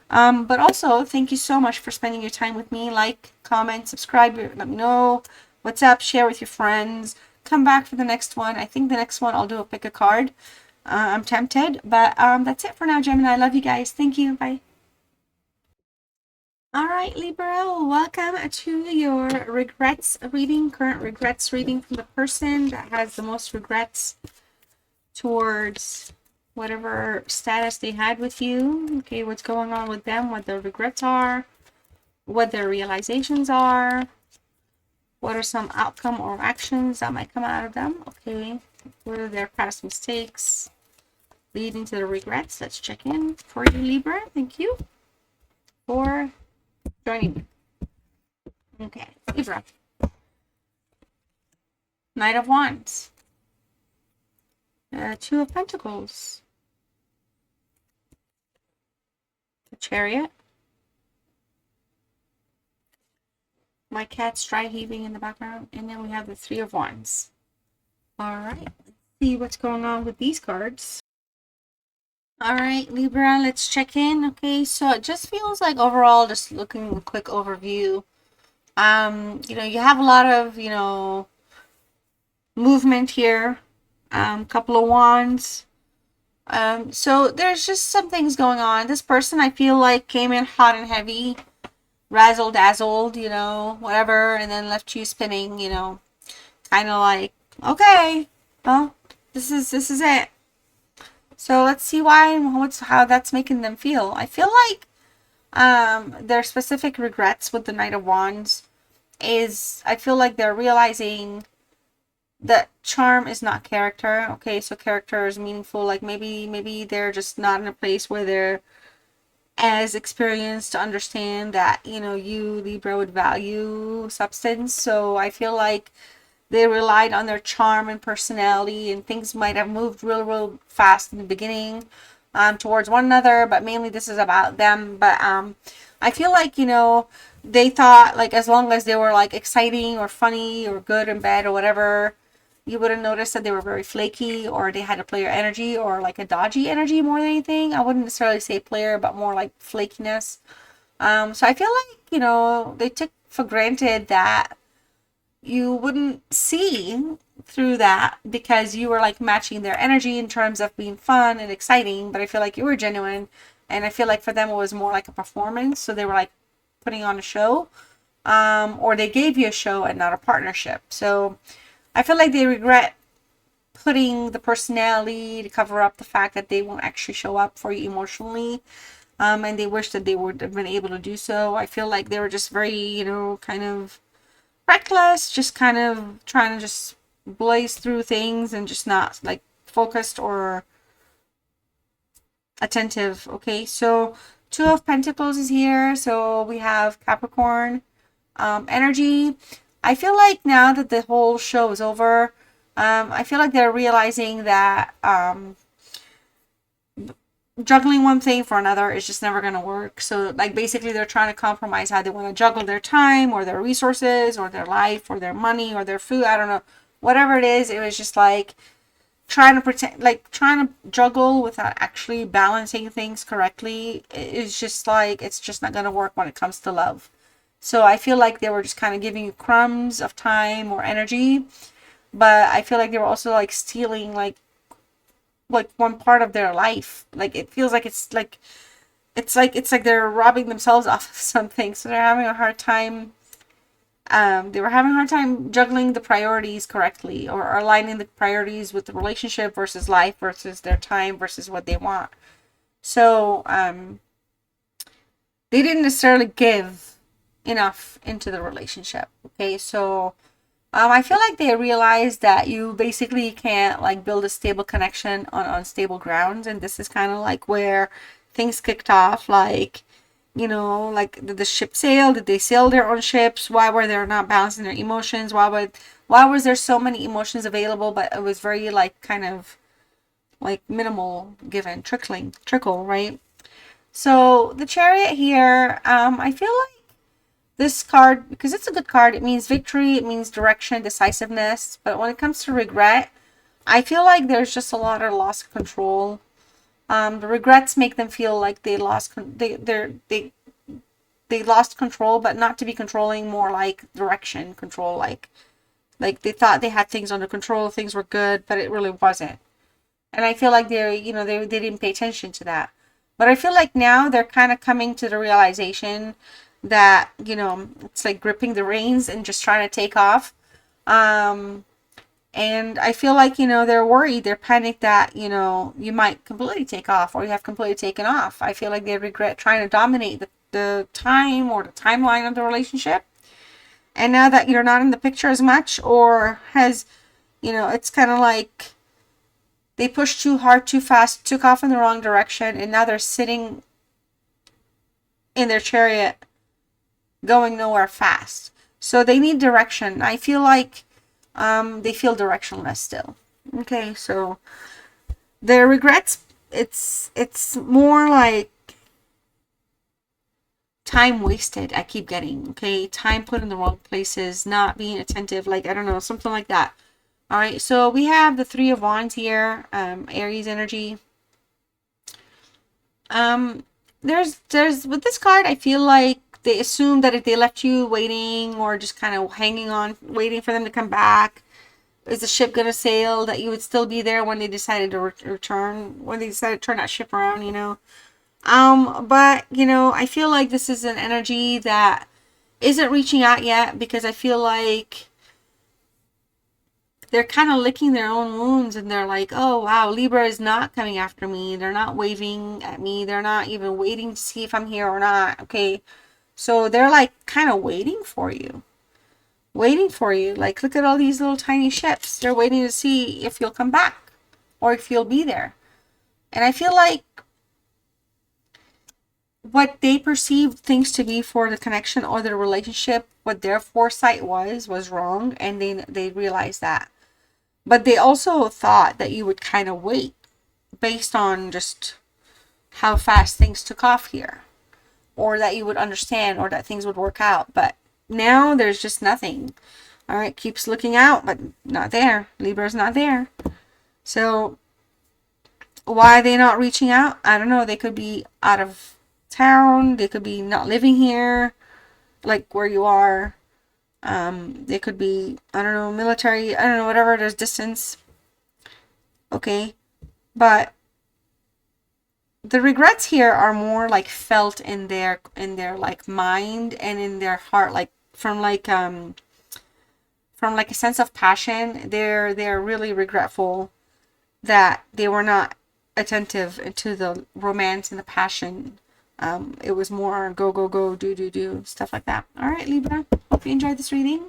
A: But also, thank you so much for spending your time with me. Like, comment, subscribe, let me know what's up, share with your friends. Come back for the next one. I think the next one I'll do a pick a card. I'm tempted, but that's it for now, Gemini. I love you guys. Thank you. Bye. All right, Libra, welcome to your regrets reading, current regrets reading from the person that has the most regrets towards whatever status they had with you. Okay, what's going on with them, what their regrets are, what their realizations are, what are some outcome or actions that might come out of them. Okay, what are their past mistakes leading to the regrets? Let's check in for you, Libra. Thank you for joining me. Okay, Libra. Knight of Wands. Two of Pentacles. The Chariot. My cat's dry heaving in the background. And then we have the Three of Wands. All right, let's see what's going on with these cards. All right, Libra, let's check in. Okay, so it just feels like overall, just looking at a quick overview. You know, you have a lot of, you know, movement here. Couple of wands. So there's just some things going on. This person, I feel like, came in hot and heavy, razzle dazzled, you know, whatever, and then left you spinning, you know, kind of like, okay, well, this is it. So let's see how that's making them feel. I feel like their specific regrets with the Knight of Wands is, I feel like they're realizing that charm is not character. Okay, so character is meaningful. Like maybe they're just not in a place where they're as experienced to understand that, you know, you, Libra, would value substance. So I feel like they relied on their charm and personality, and things might have moved real fast in the beginning towards one another, but mainly this is about them. But I feel like, you know, they thought, like, as long as they were like exciting or funny or good and bad or whatever, you would have noticed that they were very flaky, or they had a player energy, or like a dodgy energy more than anything. I wouldn't necessarily say player, but more like flakiness. So I feel like, you know, they took for granted that you wouldn't see through that because you were like matching their energy in terms of being fun and exciting. But I feel like you were genuine, and I feel like for them it was more like a performance. So they were like putting on a show, or they gave you a show and not a partnership. So I feel like they regret putting the personality to cover up the fact that they won't actually show up for you emotionally. And they wish that they would have been able to do so. I feel like they were just very, you know, kind of reckless, just kind of trying to just blaze through things and just not like focused or attentive. Okay, so Two of Pentacles is here. So we have Capricorn energy. I feel like now that the whole show is over, I feel like they're realizing that juggling one thing for another is just never going to work. So like basically they're trying to compromise how they want to juggle their time or their resources or their life or their money or their food. I don't know. Whatever it is, it was just like trying to pretend, like trying to juggle without actually balancing things correctly. It's just like, it's just not going to work when it comes to love. So I feel like they were just kind of giving you crumbs of time or energy, but I feel like they were also like stealing like one part of their life. Like it feels like it's like they're robbing themselves off of something. So they're having a hard time. They were having a hard time juggling the priorities correctly, or aligning the priorities with the relationship versus life versus their time versus what they want. So they didn't necessarily give enough into the relationship. Okay, so I feel like they realized that you basically can't like build a stable connection on unstable grounds, and this is kind of like where things kicked off. Like, you know, like did the ship sail? Did they sail their own ships? Why were they not balancing their emotions? Why was there so many emotions available, but it was very like kind of like minimal given, trickle, right? So the Chariot here, I feel like this card, because it's a good card, it means victory, it means direction, decisiveness. But when it comes to regret, I feel like there's just a lot of loss of control. The regrets make them feel like they lost they lost control, but not to be controlling, more like direction control, like they thought they had things under control, things were good, but it really wasn't. And I feel like they didn't pay attention to that. But I feel like now they're kind of coming to the realization that, it's like gripping the reins and just trying to take off. And I feel like, they're worried, they're panicked that, you might completely take off or you have completely taken off. I feel like they regret trying to dominate the time or the timeline of the relationship. And now that you're not in the picture as much, or it's kind of like they pushed too hard, too fast, took off in the wrong direction, and now they're sitting in their chariot going nowhere fast. So they need direction. I feel like they feel directionless still. Okay, so their regrets, it's more like time wasted. I keep getting, okay, time put in the wrong places, not being attentive, like, I don't know, something like that. All right, so we have the Three of Wands here, Aries energy. There's with this card, I feel like they assume that if they left you waiting or just kind of hanging on, waiting for them to come back, is the ship gonna sail, that you would still be there when they decided to return, when they decided to turn that ship around, But, I feel like this is an energy that isn't reaching out yet, because I feel like they're kind of licking their own wounds, and they're like, oh, wow, Libra is not coming after me. They're not waving at me. They're not even waiting to see if I'm here or not. Okay. So they're like kind of waiting for you. Waiting for you. Like, look at all these little tiny ships. They're waiting to see if you'll come back or if you'll be there. And I feel like what they perceived things to be for the connection or the relationship, what their foresight was wrong. And they realized that. But they also thought that you would kind of wait based on just how fast things took off here. Or that you would understand, or that things would work out. But now there's just nothing. All right, keeps looking out, but not there. Libra's not there. So why are they not reaching out? I don't know. They could be out of town. They could be not living here, like where you are. They could be, I don't know, military, I don't know, whatever, there's distance. Okay. But the regrets here are more like felt in their like mind and in their heart, like from like a sense of passion. They're really regretful that they were not attentive to the romance and the passion. It was more go, go, go, do, do, do, stuff like that. All right, Libra. Hope you enjoyed this reading.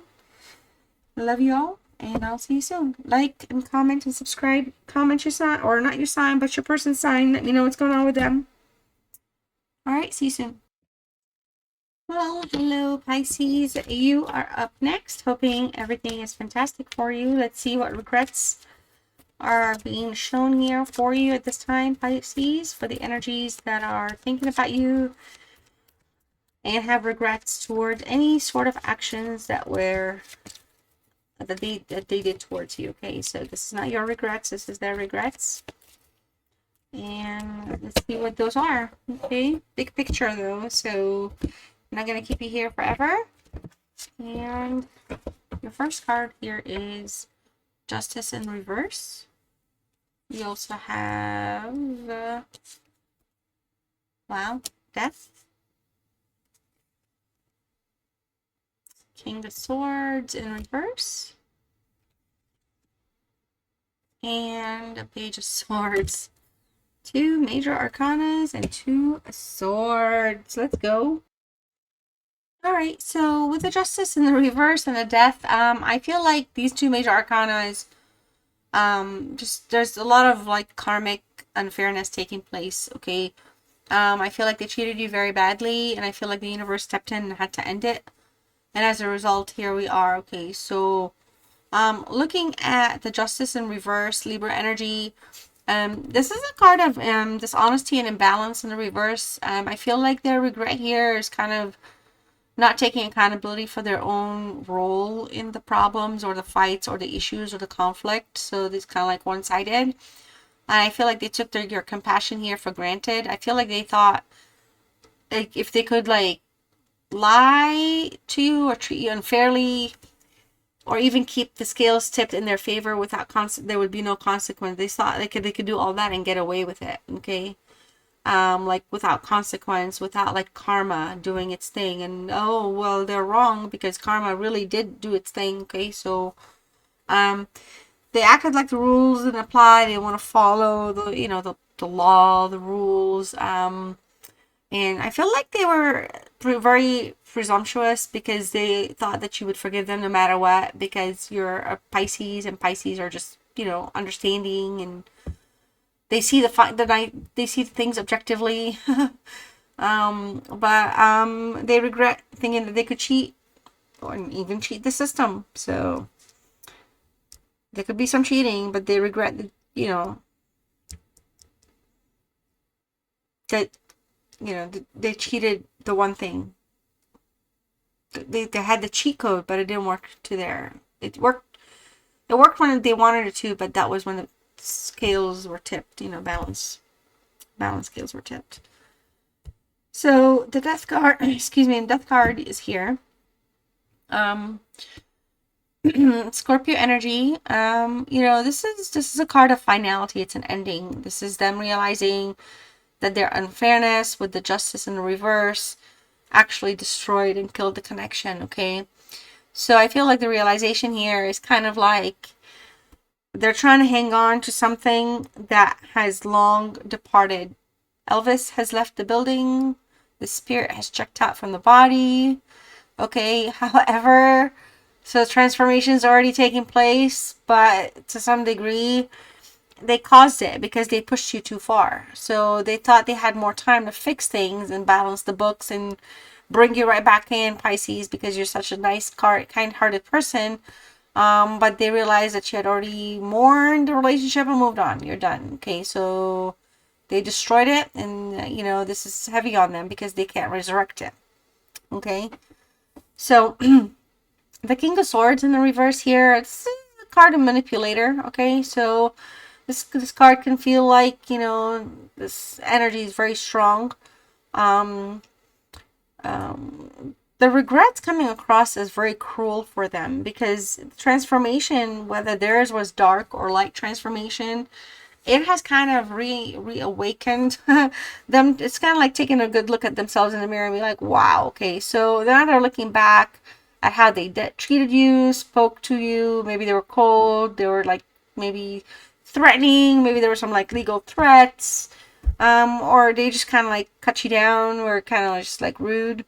A: Love you all, and I'll see you soon. Like and comment and subscribe. Comment your sign, or not your sign, but your person's sign. Let me know what's going on with them. All right, see you soon. Well, hello, Pisces. You are up next. Hoping everything is fantastic for you. Let's see what regrets are being shown here for you at this time, Pisces, for the energies that are thinking about you and have regrets toward any sort of actions that they did towards you. Okay, so this is not your regrets, this is their regrets. And let's see what those are. Okay, big picture though, so I'm not gonna keep you here forever. And your first card here is Justice in reverse. We also have wow, Death, King of Swords in reverse, and a Page of Swords 2 major arcanas and 2 swords. Let's go. All right, so with the Justice in the reverse and the Death, I feel like these 2 major arcana is just there's a lot of like karmic unfairness taking place. Okay, I feel like they treated you very badly, and I feel like the universe stepped in and had to end it. And as a result, here we are. Okay, so looking at the Justice in reverse, Libra energy, this is a card of dishonesty and imbalance in the reverse. I feel like their regret here is kind of not taking accountability for their own role in the problems or the fights or the issues or the conflict. So it's kind of like one-sided. And I feel like they took your compassion here for granted. I feel like they thought like if they could like lie to you or treat you unfairly or even keep the scales tipped in their favor without there would be no consequence. They thought they could do all that and get away with it. Okay. Like without consequence, without like karma doing its thing. And oh well, they're wrong because karma really did do its thing. Okay, so they acted like the rules didn't apply. They want to follow the law, the rules. And I feel like they were very presumptuous because they thought that you would forgive them no matter what because you're a Pisces and Pisces are just understanding and they see they see things objectively. But they regret thinking that they could cheat or even cheat the system. So there could be some cheating, but they regret that that they cheated the one thing. They had the cheat code, but it didn't work to their. It worked when they wanted it to, but that was when the scales were tipped. Balance scales were tipped. So the Death card, excuse me, the Death card is here. Scorpio energy. This is a card of finality. It's an ending. This is them realizing that their unfairness with the Justice in the reverse actually destroyed and killed the connection. Okay, so I feel like the realization here is kind of like they're trying to hang on to something that has long departed. Elvis has left the building. The spirit has checked out from the body. Okay, however, so transformation is already taking place, but to some degree, they caused it because they pushed you too far. So they thought they had more time to fix things and balance the books and bring you right back in, Pisces, because you're such a nice, kind-hearted person. But they realized that you had already mourned the relationship and moved on. You're done. Okay, so they destroyed it, and this is heavy on them because they can't resurrect it. Okay, so the King of Swords in the reverse here. It's a card of manipulator. Okay, so this card can feel like this energy is very strong. The regrets coming across as very cruel for them because transformation, whether theirs was dark or light transformation, it has kind of reawakened them. It's kind of like taking a good look at themselves in the mirror and be like, wow, okay. So now they're looking back at how they treated you, spoke to you. Maybe they were cold. They were like maybe threatening. Maybe there were some like legal threats. Or they just kind of like cut you down or kind of just like rude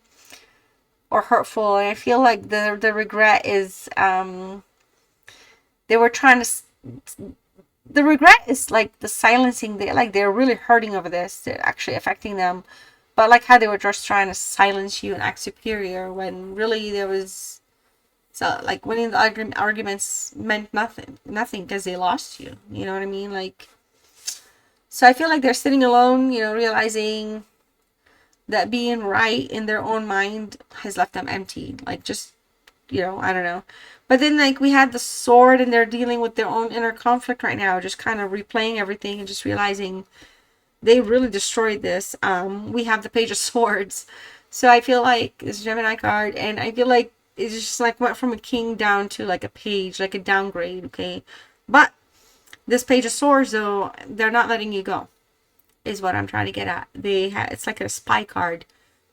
A: or hurtful. And I feel like the regret is they were trying to the regret is like the silencing. They're really hurting over this. They're actually affecting them, but like how they were just trying to silence you and act superior when really there was like winning the arguments meant nothing because they lost you. You know what I mean? Like, so I feel like they're sitting alone, realizing that being right in their own mind has left them empty. Like, just, I don't know. But then, like, we had the sword and they're dealing with their own inner conflict right now, just kind of replaying everything and just realizing they really destroyed this. We have the Page of Swords. So I feel like this Gemini card, and I feel like it just like went from a king down to like a page, like a downgrade, okay? But this Page of Swords, though, they're not letting you go, is what I'm trying to get at. It's like a spy card,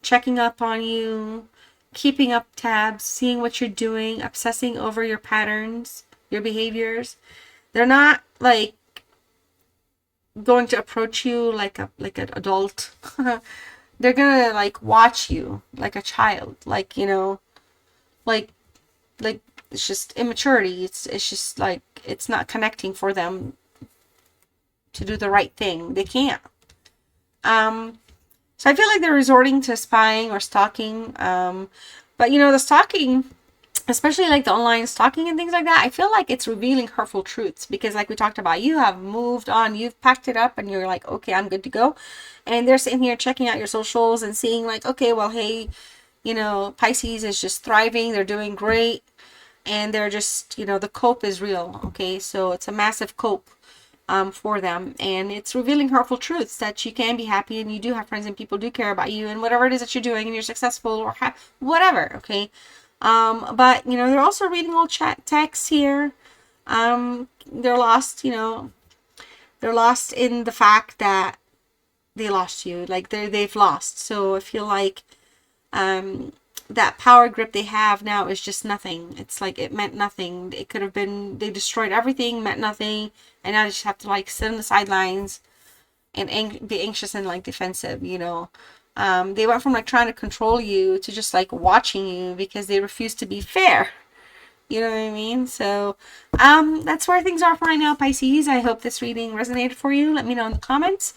A: checking up on you, keeping up tabs, seeing what you're doing, obsessing over your patterns, your behaviors. They're not like going to approach you like an adult. They're gonna like watch you like a child, like, you know, like like it's just immaturity. It's just like it's not connecting for them to do the right thing. They can't. Um, so I feel like they're resorting to spying or stalking. But you know, the stalking, especially like the online stalking and things like that, I feel like it's revealing hurtful truths because, like we talked about, you have moved on, you've packed it up, and you're like, okay, I'm good to go. And they're sitting here checking out your socials and seeing, like, okay, well, hey, you know, Pisces is just thriving, they're doing great, and they're just, you know, the cope is real, okay? So it's a massive cope for them, and it's revealing hurtful truths that you can be happy and you do have friends and people do care about you and whatever it is that you're doing and you're successful or whatever, okay? But you know, they're also reading old chat texts here. They're lost, you know, they're lost in the fact that they lost you, like they've lost. So I feel like that power grip they have now is just nothing. It's like it meant nothing. It could have been, they destroyed everything, meant nothing, and now they just have to like sit on the sidelines and be anxious and like defensive, you know. They went from like trying to control you to just like watching you because they refuse to be fair. You know what I mean? So that's where things are for right now, Pisces. I hope this reading resonated for you. Let me know in the comments.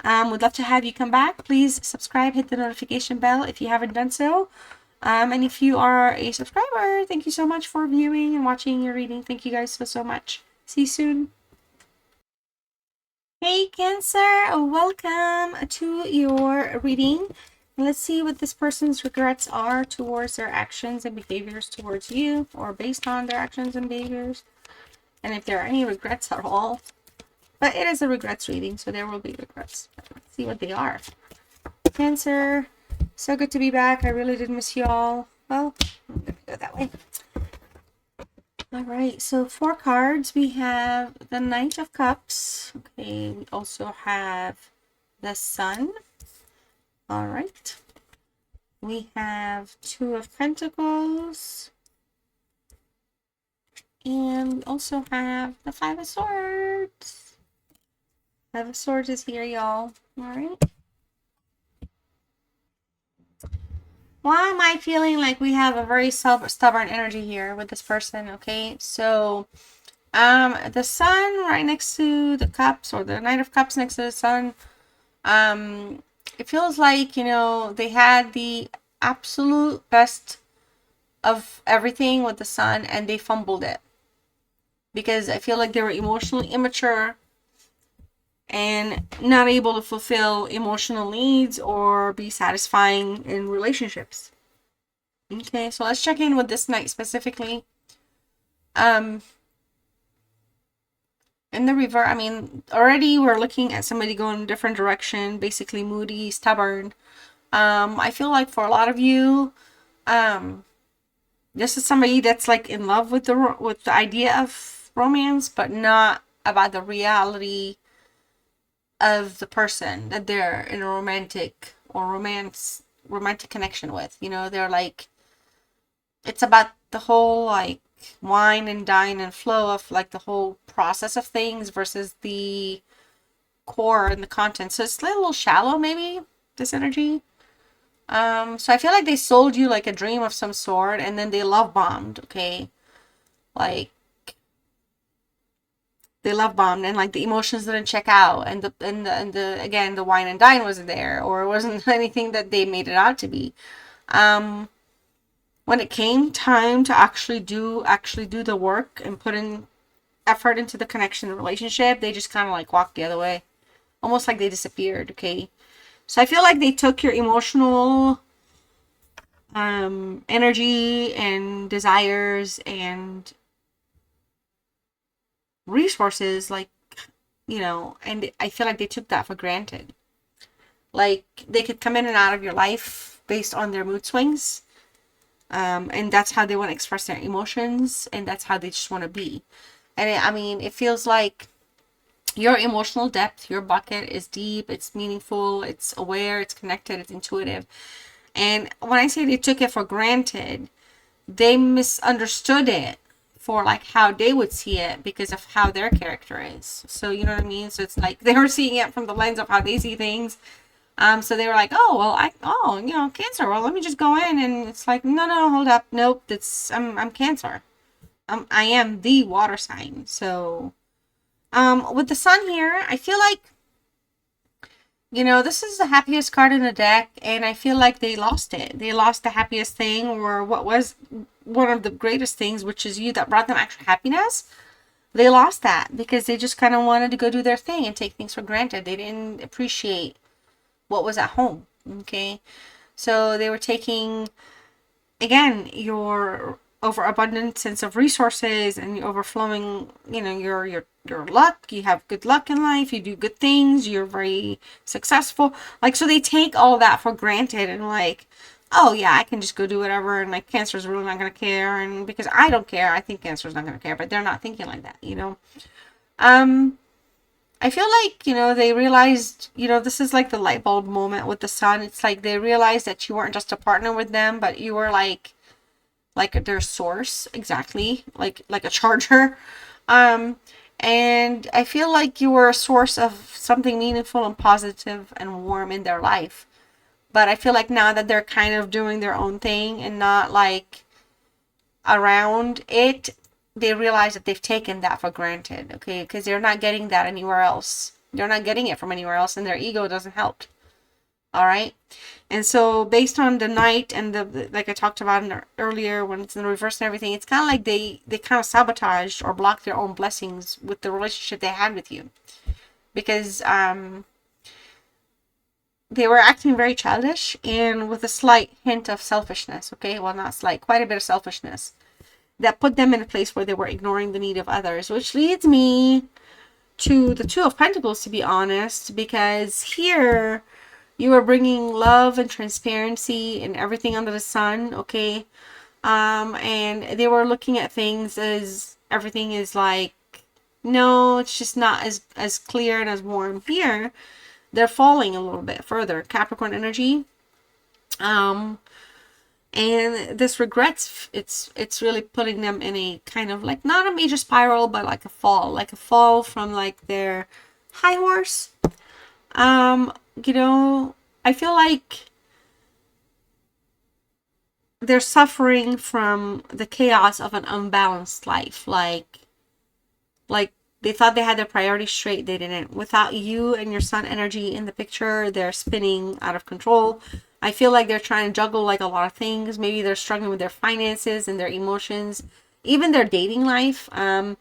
A: Would love to have you come back. Please subscribe, hit the notification bell if you haven't done so. And if you are a subscriber, thank you so much for viewing and watching your reading. Thank you guys so much. See you soon. Hey Cancer, welcome to your reading. Let's see what this person's regrets are towards their actions and behaviors towards you, or based on their actions and behaviors, and if there are any regrets at all. But it is a regrets reading, so there will be regrets. Let's see what they are. Cancer, so good to be back. I really did miss you all. Well, I'm gonna go that way. All right, so 4 cards. We have the Knight of Cups. Okay, we also have the Sun. All right. We have 2 of Pentacles. And we also have the 5 of Swords. 5 of Swords is here, y'all. All right. Why am I feeling like we have a very stubborn energy here with this person? Okay, so the Sun right next to the Cups, or the Knight of Cups next to the Sun, it feels like, you know, they had the absolute best of everything with the Sun and they fumbled it, because I feel like they were emotionally immature and not able to fulfill emotional needs or be satisfying in relationships. Okay, so let's check in with this Knight specifically. In the reverse, I mean, already we're looking at somebody going a different direction, basically moody, stubborn. I feel like for a lot of you, this is somebody that's like in love with the idea of romance, but not about the reality of the person that they're in a romantic connection with. You know, they're like, it's about the whole like wine and dine and flow of like the whole process of things versus the core and the content. So it's a little shallow, maybe, this energy. So I feel like they sold you like a dream of some sort, and then they love bombed, okay? Like, they love bombed, and like the emotions didn't check out, and the again, the wine and dine wasn't there, or it wasn't anything that they made it out to be. When it came time to actually do the work and put in effort into the connection and relationship, they just kind of like walked the other way, almost like they disappeared, okay? So I feel like they took your emotional energy and desires and resources, like, you know, and I feel like they took that for granted. Like, they could come in and out of your life based on their mood swings, and that's how they want to express their emotions, and that's how they just want to be. And I mean, it feels like your emotional depth, your bucket is deep, it's meaningful, it's aware, it's connected, it's intuitive. And when I say they took it for granted, they misunderstood it for like how they would see it because of how their character is. So you know what I mean? So it's like they were seeing it from the lens of how they see things. So they were like, oh well, you know, Cancer. Well, let me just go in, and it's like, no, hold up, nope. I'm Cancer. I am the water sign. So, with the Sun here, I feel like, you know, this is the happiest card in the deck, and I feel like they lost it. They lost the happiest thing, or what was one of the greatest things, which is you, that brought them actual happiness. They lost that because they just kind of wanted to go do their thing and take things for granted. They didn't appreciate what was at home. Okay, so they were taking, again, your overabundant sense of resources and your overflowing, you know, your luck. You have good luck in life, you do good things, you're very successful, like, so they take all that for granted and like, oh yeah, I can just go do whatever, and like Cancer's really not going to care, and because I don't care, I think Cancer's not going to care, but they're not thinking like that, you know. I feel like, you know, they realized, you know, this is like the light bulb moment with the Sun. It's like they realized that you weren't just a partner with them, but you were like their source, exactly, like a charger. And I feel like you were a source of something meaningful and positive and warm in their life. But I feel like now that they're kind of doing their own thing and not like around it, they realize that they've taken that for granted, okay? Because they're not getting that anywhere else. They're not getting it from anywhere else, and their ego doesn't help. All right. And so based on the Knight and the like I talked about earlier, when it's in the reverse and everything, it's kind of like they kind of sabotaged or blocked their own blessings with the relationship they had with you, because they were acting very childish and with a slight hint of selfishness. Okay, well, not slight, quite a bit of selfishness that put them in a place where they were ignoring the need of others, which leads me to the Two of Pentacles, to be honest, because here you are bringing love and transparency and everything under the sun, okay? And they were looking at things as everything is like, no, it's just not as clear and as warm. Here, they're falling a little bit further. Capricorn energy. And this regrets, it's really putting them in a kind of like, not a major spiral, but like a fall from like their high horse. You know, I feel like they're suffering from the chaos of an unbalanced life. Like they thought they had their priorities straight, they didn't. Without you and your Sun energy in the picture, they're spinning out of control. I feel like they're trying to juggle like a lot of things. Maybe they're struggling with their finances and their emotions, even their dating life. And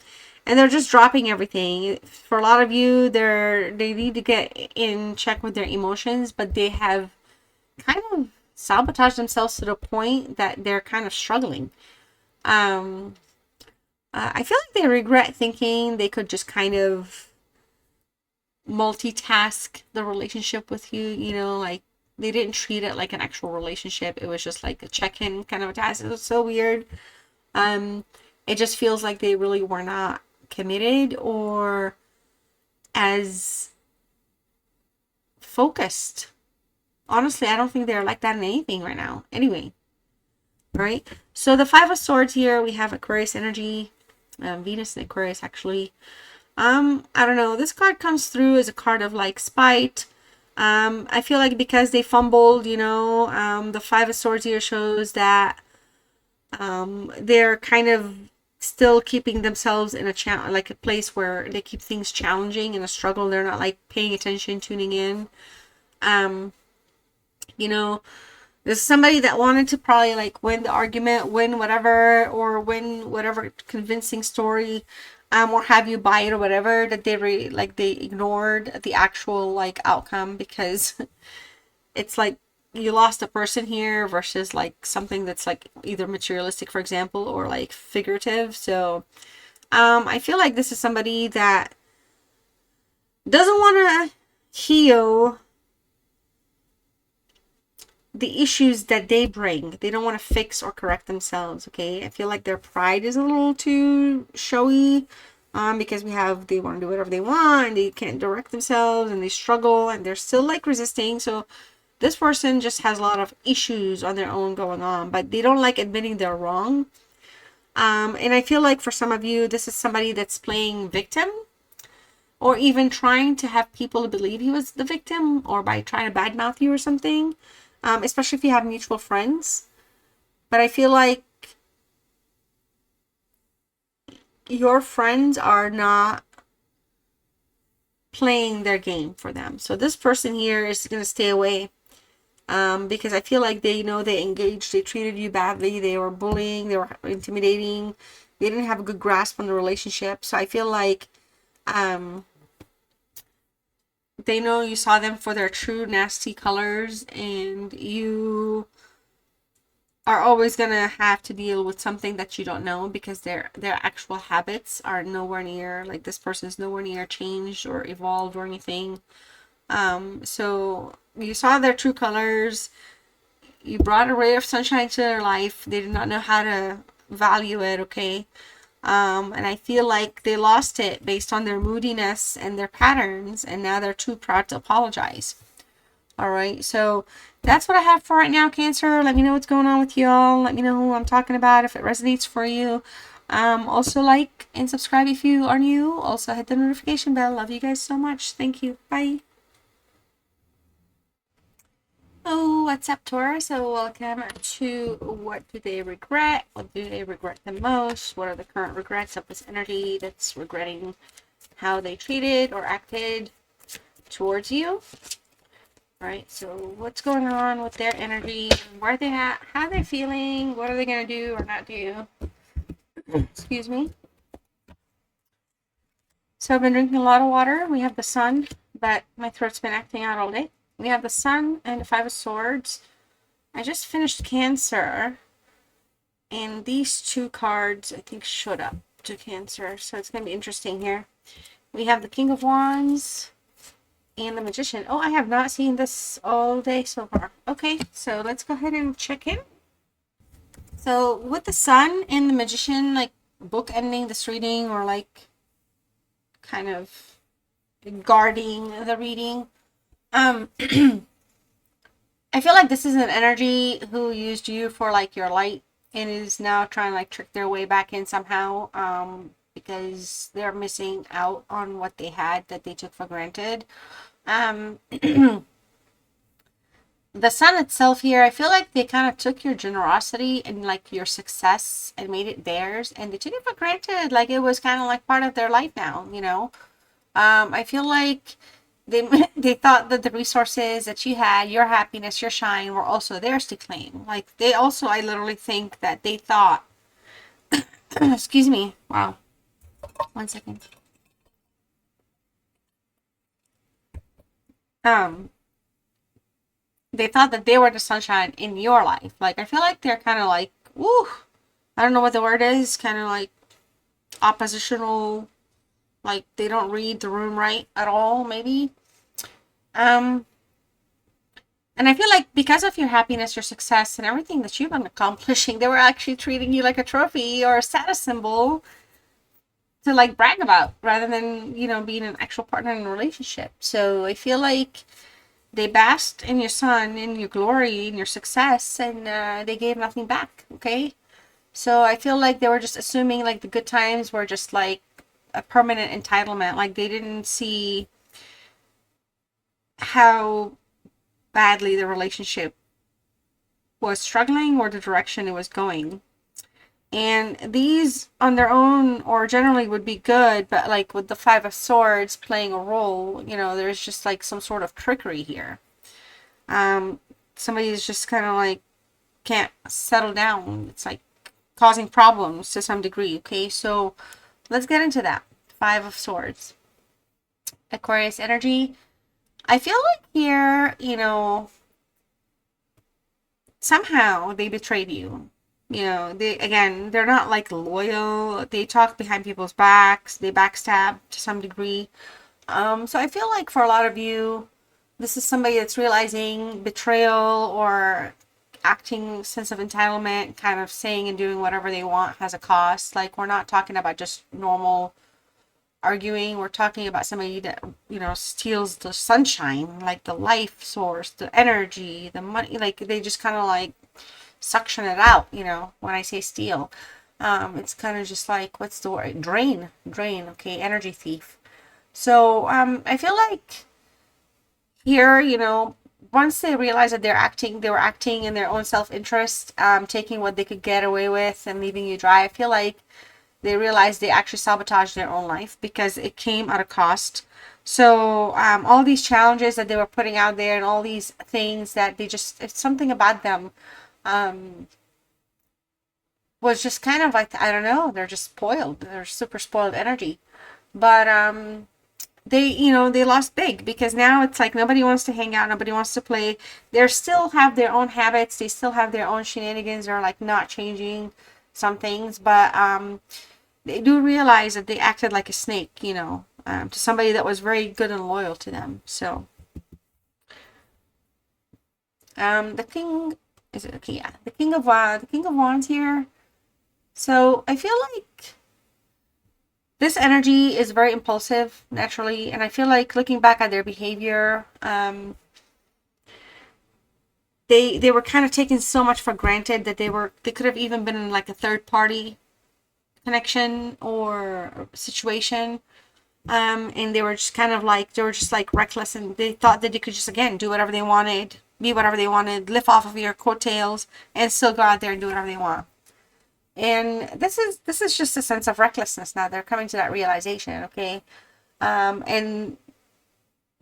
A: they're just dropping everything. For a lot of you, they need to get in check with their emotions, but they have kind of sabotaged themselves to the point that they're kind of struggling. I feel like they regret thinking they could just kind of multitask the relationship with you, you know, like they didn't treat it like an actual relationship. It was just like a check-in kind of a task. It was so weird. It just feels like they really were not committed or as focused. Honestly, I don't think they're like that in anything right now. Anyway, right? So the Five of Swords here, we have Aquarius energy, Venus and Aquarius actually. I don't know. This card comes through as a card of like spite. I feel like because they fumbled, you know, the Five of Swords here shows that they're kind of still keeping themselves in like a place where they keep things challenging in a struggle. They're not like paying attention, tuning in. You know, there's somebody that wanted to probably like win the argument, win whatever, or win whatever convincing story, or have you buy it or whatever, that they ignored the actual like outcome, because it's like you lost a person here versus like something that's like either materialistic, for example, or like figurative. So I feel like this is somebody that doesn't want to heal the issues that they bring. They don't want to fix or correct themselves. Okay, I feel like their pride is a little too showy, because they want to do whatever they want and they can't direct themselves and they struggle and they're still like resisting. So this person just has a lot of issues on their own going on, but they don't like admitting they're wrong. And I feel like for some of you, this is somebody that's playing victim, or even trying to have people believe he was the victim, or by trying to badmouth you or something, especially if you have mutual friends. But I feel like your friends are not playing their game for them. So this person here is going to stay away, because I feel like they know they engaged, they treated you badly, they were bullying, they were intimidating, they didn't have a good grasp on the relationship. So I feel like they know you saw them for their true nasty colors, and you are always going to have to deal with something that you don't know, because their actual habits are nowhere near, like, this person is nowhere near changed or evolved or anything. So you saw their true colors, you brought a ray of sunshine to their life, they did not know how to value it, okay? And I feel like they lost it based on their moodiness and their patterns, and now they're too proud to apologize. All right, so that's what I have for right now, Cancer. Let me know what's going on with y'all. Let me know who I'm talking about, if it resonates for you. Also, like and subscribe if you are new. Also, hit the notification bell. Love you guys so much. Thank you. Bye. Oh, what's up, Taurus? So welcome to What Do They Regret? What do they regret the most? What are the current regrets of this energy that's regretting how they treated or acted towards you? All right, so what's going on with their energy? Where are they at? How are they feeling? What are they going to do or not do? Excuse me. So I've been drinking a lot of water. We have the sun, but my throat's been acting out all day. We have the sun and the Five of Swords. I just finished Cancer, and these two cards, I think, showed up to Cancer, so it's going to be interesting here. We have the King of Wands and the Magician. Oh, I have not seen this all day so far. Okay, so let's go ahead and check in. So with the Sun and the Magician, like, book ending this reading, or like kind of guarding the reading, I feel like this is an energy who used you for like your light, and is now trying to like trick their way back in somehow, because they're missing out on what they had that they took for granted. The Sun itself here, I feel like they kind of took your generosity and like your success and made it theirs, and they took it for granted, like it was kind of like part of their life now, you know. I feel like they thought that the resources that you had, your happiness, your shine, were also theirs to claim. Like, they also, I literally think that they thought, excuse me, wow, 1 second. They thought that they were the sunshine in your life. Like, I feel like they're kind of like, woo, I don't know what the word is, kind of like oppositional, like they don't read the room right at all, maybe. And I feel like because of your happiness, your success, and everything that you've been accomplishing, they were actually treating you like a trophy or a status symbol to like brag about, rather than, you know, being an actual partner in a relationship. So I feel like they basked in your sun, in your glory, in your success, and they gave nothing back, okay? So I feel like they were just assuming like the good times were just like a permanent entitlement. Like, they didn't see how badly the relationship was struggling or the direction it was going. And these on their own or generally would be good, but like with the Five of Swords playing a role, you know, there's just like some sort of trickery here. Somebody is just kind of like can't settle down. It's like causing problems to some degree. Okay, so let's get into that. Five of Swords, Aquarius energy. I feel like here, you know, somehow they betrayed you. You know, they're not like loyal. They talk behind people's backs. They backstab to some degree. So I feel like for a lot of you, this is somebody that's realizing betrayal or acting sense of entitlement, kind of saying and doing whatever they want has a cost. Like, we're not talking about just normal arguing. We're talking about somebody that, you know, steals the sunshine, like the life source, the energy, the money. Like, they just kind of like suction it out, you know, when I say steal. It's kind of just like, what's the word? Drain. Okay, energy thief. So I feel like here, once they realize that they were acting in their own self-interest, taking what they could get away with and leaving you dry. I feel like they realized they actually sabotaged their own life because it came at a cost. So all these challenges that they were putting out there and all these things that it's something about them was just kind of like, I don't know, they're just spoiled. They're super spoiled energy. But they lost big because now it's like nobody wants to hang out, nobody wants to play. They still have their own habits, they still have their own shenanigans. They're like not changing some things, but they do realize that they acted like a snake, to somebody that was very good and loyal to them. So the king is it okay? Yeah, the king of wands here. So I feel like this energy is very impulsive naturally, and I feel like looking back at their behavior, they were kind of taking so much for granted that they could have even been in like a third party connection or situation, and they were just kind of like reckless, and they thought that they could just again do whatever they wanted, be whatever they wanted, lift off of your coattails, and still go out there and do whatever they want. And this is just a sense of recklessness. Now they're coming to that realization, okay? And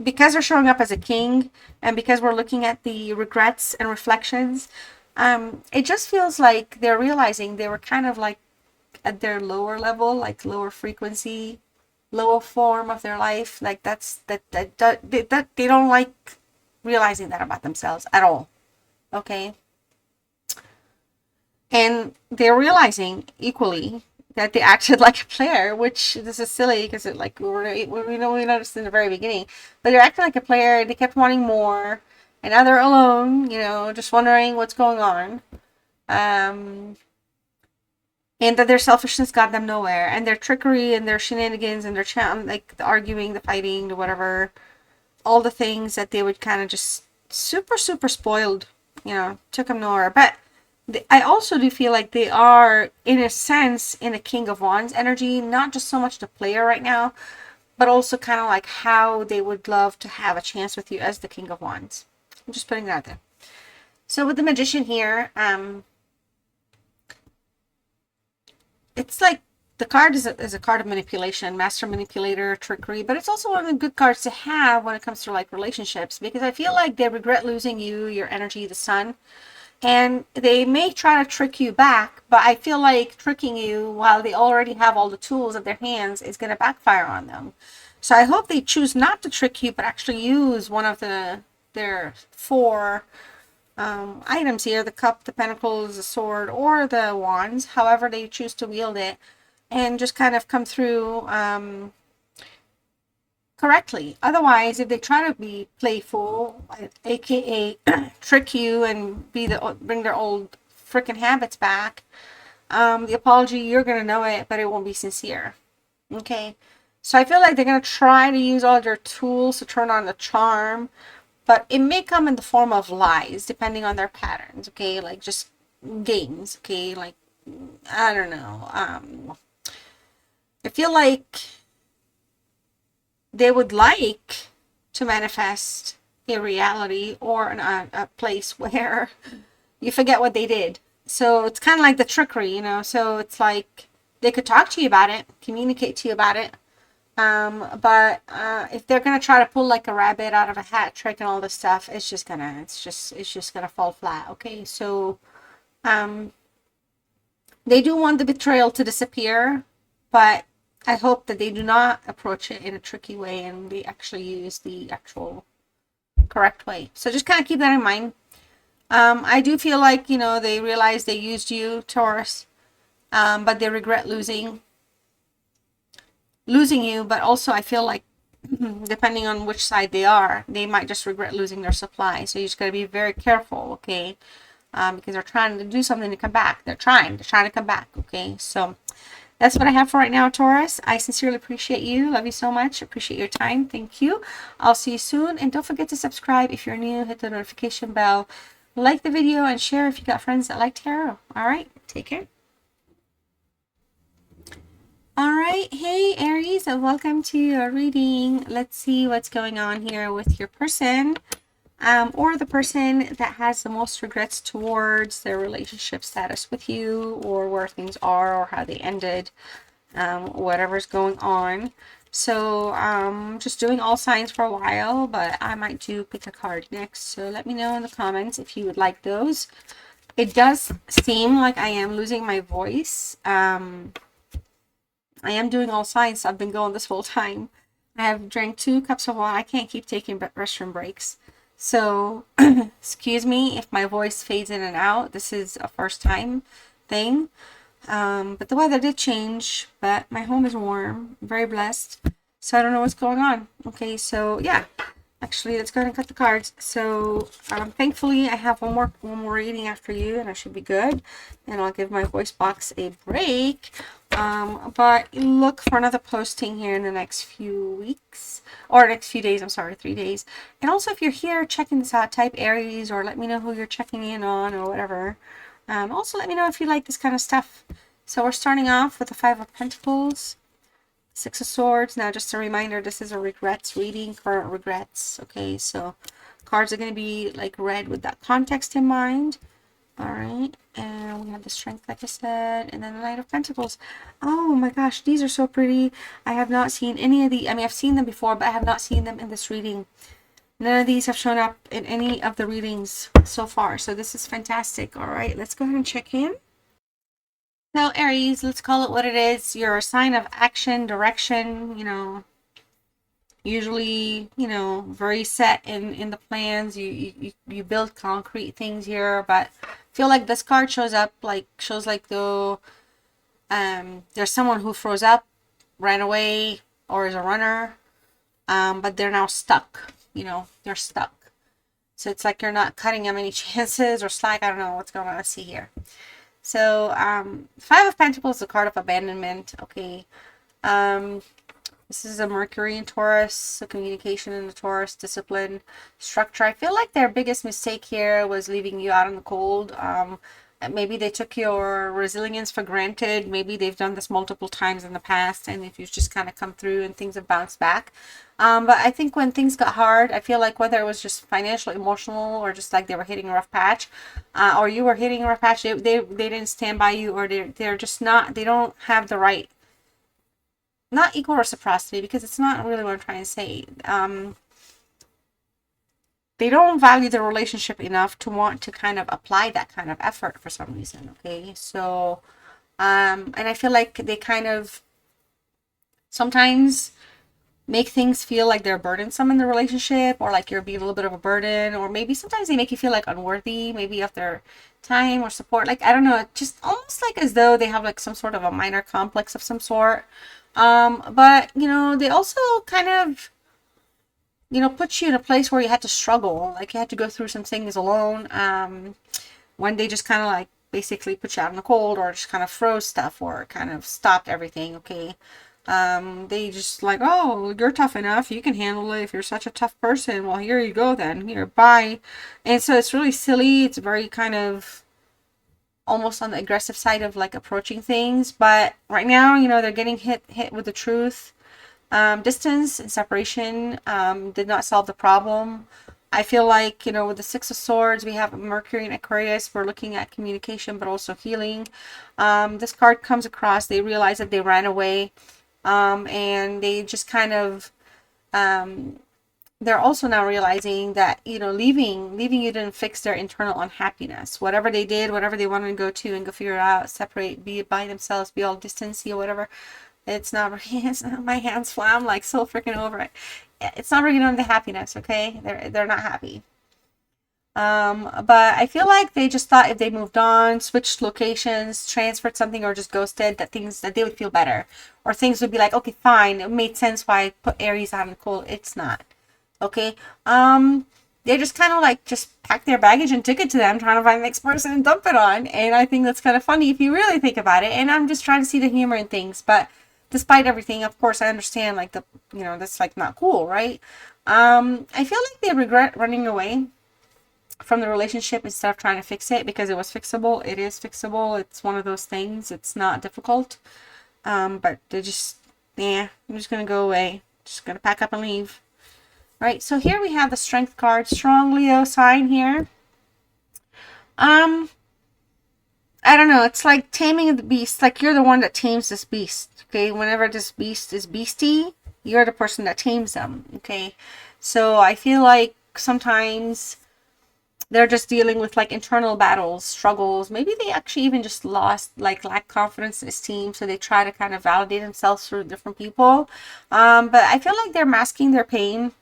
A: because they're showing up as a king, and because we're looking at the regrets and reflections, it just feels like they're realizing they were kind of like at their lower level, like lower frequency, lower form of their life. Like that they don't like realizing that about themselves at all, okay? And they're realizing equally that they acted like a player, which this is silly because it like we noticed in the very beginning, but they're acting like a player. They kept wanting more, and now they're alone, just wondering what's going on, and that their selfishness got them nowhere, and their trickery and their shenanigans and their like the arguing, the fighting, the whatever, all the things that they would kind of just super spoiled, took them nowhere. But I also do feel like they are, in a sense, in a King of Wands energy, not just so much the player right now, but also kind of like how they would love to have a chance with you as the King of Wands. I'm just putting that out there. So with the Magician here, it's like the card is a card of manipulation, master manipulator, trickery, but it's also one of the good cards to have when it comes to like relationships, because I feel like they regret losing you, your energy, the sun. And they may try to trick you back, but I feel like tricking you while they already have all the tools at their hands is going to backfire on them. So I hope they choose not to trick you, but actually use one of their four items here: the cup, the pentacles, the sword, or the wands, however they choose to wield it, and just kind of come through correctly. Otherwise, if they try to be playful, aka trick you and bring their old freaking habits back, the apology, you're gonna know it, but it won't be sincere. Okay, so I feel like they're gonna try to use all their tools to turn on the charm, but it may come in the form of lies, depending on their patterns. Okay, like just games. Okay, like I don't know. I feel like they would like to manifest a reality or a place where you forget what they did. So it's kind of like the trickery, so it's like they could talk to you about it, communicate to you about it, but if they're gonna try to pull like a rabbit out of a hat trick and all this stuff, it's just gonna fall flat. Okay, so they do want the betrayal to disappear, but I hope that they do not approach it in a tricky way and they actually use the actual correct way. So just kind of keep that in mind. I do feel like, they realize they used you, Taurus, but they regret losing you. But also I feel like depending on which side they are, they might just regret losing their supply. So you just got to be very careful, okay? Because they're trying to do something to come back. They're trying to come back, okay? So that's what I have for right now, Taurus. I sincerely appreciate you. Love you so much. Appreciate your time. Thank you. I'll see you soon. And don't forget to subscribe if you're new. Hit the notification bell. Like the video and share if you got friends that like tarot. All right. Take care. All right, hey Aries, and welcome to your reading. Let's see what's going on here with your person, or the person that has the most regrets towards their relationship status with you, or where things are, or how they ended, whatever's going on. So just doing all signs for a while, but I might do pick a card next. So let me know in the comments if you would like those. It does seem like I am losing my voice. I am doing all signs. I've been going this whole time. I have drank 2 cups of water. I can't keep taking restroom breaks. So, excuse me if my voice fades in and out. This is a first time thing. But the weather did change. But my home is warm. I'm very blessed. So I don't know what's going on. Okay, so yeah. Actually, let's go ahead and cut the cards. So, thankfully, I have one more reading after you, and I should be good. And I'll give my voice box a break. But look for another posting here in the next few weeks, or next few days. I'm sorry, 3 days. And also, if you're here checking this out, type Aries, or let me know who you're checking in on, or whatever. Also, let me know if you like this kind of stuff. So we're starting off with the 5 of Pentacles. 6 of Swords. Now, just a reminder, this is a regrets reading, current regrets. Okay, so cards are going to be like read with that context in mind. All right, and we have the Strength, like I said, and then the Knight of Pentacles. Oh my gosh, these are so pretty. I have not seen any of the, I mean, I've seen them before, but I have not seen them in this reading. None of these have shown up in any of the readings so far, so this is fantastic. All right, let's go ahead and check in. So Aries, let's call it what it is. You're a sign of action, direction, usually, very set in the plans. You build concrete things here, but I feel like this card shows like though there's someone who froze up, ran away, or is a runner, but they're now stuck. They're stuck. So it's like you're not cutting them any chances or slack. I don't know what's going on. Let's see here. So, 5 of Pentacles is a card of abandonment. Okay. This is a Mercury in Taurus, so communication in the Taurus, discipline, structure. I feel like their biggest mistake here was leaving you out in the cold. Maybe they took your resilience for granted. Maybe they've done this multiple times in the past, and if you've just kind of come through and things have bounced back. But I think when things got hard, I feel like whether it was just financial, emotional, or just like they were hitting a rough patch, or you were hitting a rough patch, they didn't stand by you, or they're just not, they don't have the right, not equal reciprocity, because it's not really what I'm trying to say. They don't value the relationship enough to want to kind of apply that kind of effort for some reason. Okay, so and I feel like they kind of sometimes make things feel like they're burdensome in the relationship, or like you're being a little bit of a burden, or maybe sometimes they make you feel like unworthy, maybe of their time or support. Like, I don't know, just almost like as though they have like some sort of a minor complex of some sort. But they also kind of put you in a place where you had to struggle, like you had to go through some things alone. When they just kind of like basically put you out in the cold, or just kind of froze stuff, or kind of stopped everything. Okay. They just like, oh, you're tough enough, you can handle it if you're such a tough person. Well, here you go then, here, bye. And so it's really silly. It's very kind of almost on the aggressive side of like approaching things. But right now, they're getting hit with the truth. Distance and separation did not solve the problem. I feel like, with the 6 of Swords, we have Mercury and Aquarius. We're looking at communication, but also healing. This card comes across, they realize that they ran away. And they just kind of, they're also now realizing that, leaving you didn't fix their internal unhappiness. Whatever they did, whatever they wanted to go to and go figure it out, separate, be by themselves, be all distancy or whatever. It's not my hands fly. I'm like so freaking over it. It's not bringing them the happiness, okay? They're not happy. But I feel like they just thought if they moved on, switched locations, transferred something, or just ghosted, that they would feel better. Or things would be like, okay, fine. It made sense why I put Aries out in the cold. It's not. Okay? They just kind of like just packed their baggage and took it to them, trying to find the next person and dump it on. And I think that's kind of funny if you really think about it. And I'm just trying to see the humor in things. But despite everything, of course, I understand like that's like not cool, right? I feel like they regret running away from the relationship instead of trying to fix it, because it was fixable. It is fixable. It's one of those things. It's not difficult. But they're just, yeah, I'm just going to go away. Just going to pack up and leave. Right, so here we have the Strength card. Strong Leo sign here. I don't know. It's like taming the beast. Like you're the one that tames this beast. Okay, whenever this beast is beastie, you're the person that tames them. Okay, so I feel like sometimes they're just dealing with like internal battles, struggles. Maybe they actually even just lost, like lack confidence in esteem. So they try to kind of validate themselves through different people. But I feel like they're masking their pain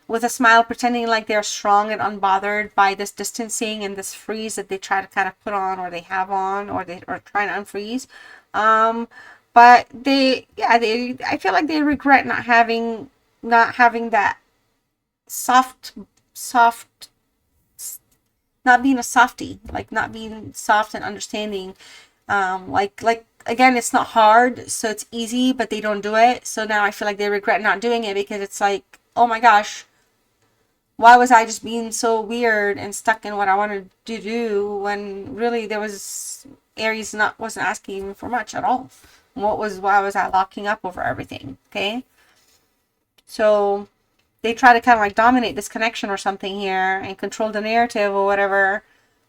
A: with a smile, pretending like they're strong and unbothered by this distancing and this freeze that they try to kind of put on, or they have on, or they are trying to unfreeze. But I feel like they regret not having that soft, not being a softie, like not being soft and understanding. Like again, it's not hard, so it's easy, but they don't do it. So now I feel like they regret not doing it, because it's like, oh my gosh, why was I just being so weird and stuck in what I wanted to do, when really there was Aries wasn't asking for much at all. Why was I locking up over everything? Okay, so they try to kind of like dominate this connection or something here and control the narrative or whatever,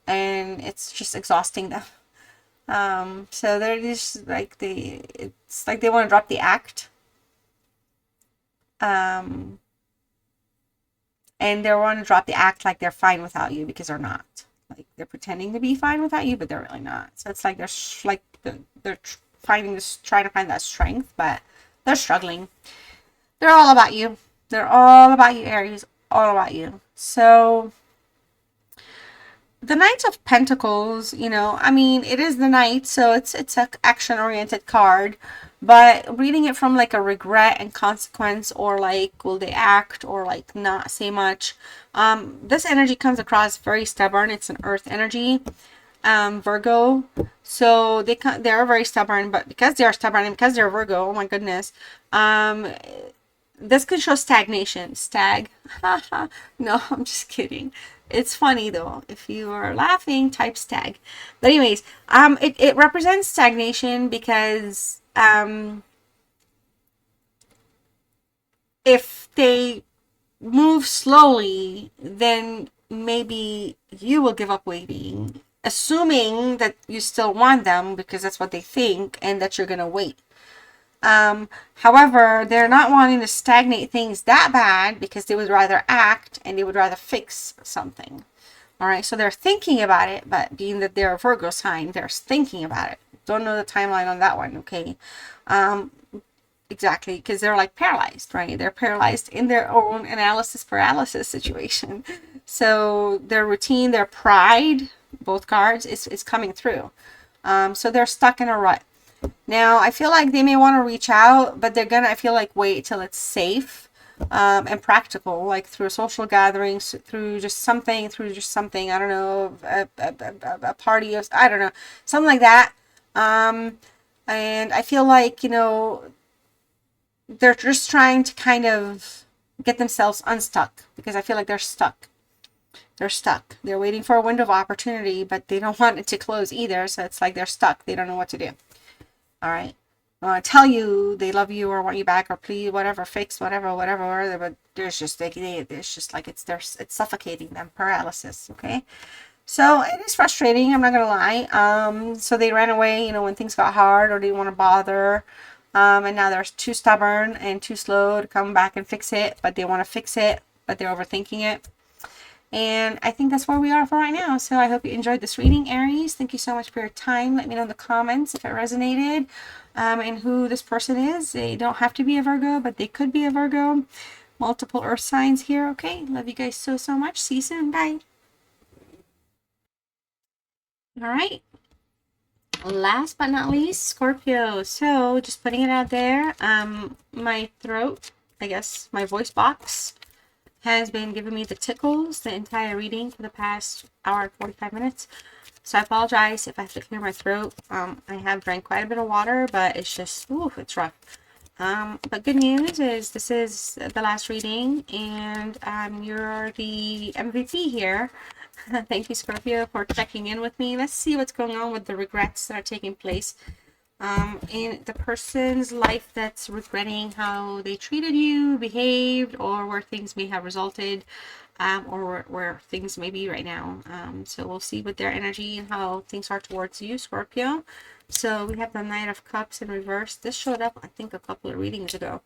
A: and it's just exhausting them. So they're just like it's like they want to drop the act. And they want to drop the act like they're fine without you, because they're not. Like they're pretending to be fine without you, but they're really not. So it's like they're trying to find that strength, but they're struggling. They're all about you. They're all about you, Aries. All about you. So the Knight of Pentacles, I mean, it is the Knight, so it's an action-oriented card, but reading it from like a regret and consequence, or like will they act, or like not say much, this energy comes across very stubborn. It's an earth energy, Virgo, so they're very stubborn, but because they are stubborn and because they're Virgo, oh my goodness, this could show stagnation. No, I'm just kidding. It's funny though. If you are laughing, type stag. But anyways, it represents stagnation, because if they move slowly, then maybe you will give up waiting, assuming that you still want them, because that's what they think, and that you're gonna wait. However, they're not wanting to stagnate things that bad, because they would rather act and they would rather fix something. All right, so they're thinking about it, but being that they're a Virgo sign, they're thinking about it. Don't know the timeline on that one, okay? Exactly, because they're like paralyzed, right? They're paralyzed in their own analysis paralysis situation. So their routine, their pride, both cards, is coming through. So they're stuck in a rut. Now, I feel like they may want to reach out, but they're gonna, I feel like, wait till it's safe and practical, like through social gatherings, through just something, I don't know, a party, or I don't know, something like that. And I feel like, they're just trying to kind of get themselves unstuck, because I feel like they're stuck. They're waiting for a window of opportunity, but they don't want it to close either. So it's like they're stuck. They don't know what to do. All right. I want to tell you they love you or want you back or please, whatever, fix, whatever, but there's just it's just like it's suffocating them, paralysis. Okay. So it is frustrating. I'm not gonna lie. So they ran away, when things got hard, or they didn't want to bother. And now they're too stubborn and too slow to come back and fix it, but they want to fix it, but they're overthinking it. And I think that's where we are for right now. So I hope you enjoyed this reading, Aries. Thank you so much for your time. Let me know in the comments if it resonated, and who this person is. They don't have to be a Virgo, but they could be a Virgo. Multiple earth signs here. Okay. Love you guys so much. See you soon. Bye. All right. Last but not least, Scorpio. So just putting it out there. My throat, I guess my voice box, has been giving me the tickles the entire reading for the past hour and 45 minutes. So I apologize if I have to clear my throat. I have drank quite a bit of water, but it's just, it's rough. But good news is this is the last reading, and you're the MVP here. Thank you, Scorpio, for checking in with me. Let's see what's going on with the regrets that are taking place. in the person's life that's regretting how they treated you, behaved, or where things may have resulted, or where things may be right now. So we'll see with their energy and how things are towards you, Scorpio. So we have the Knight of Cups in reverse. This showed up, I think, a couple of readings ago.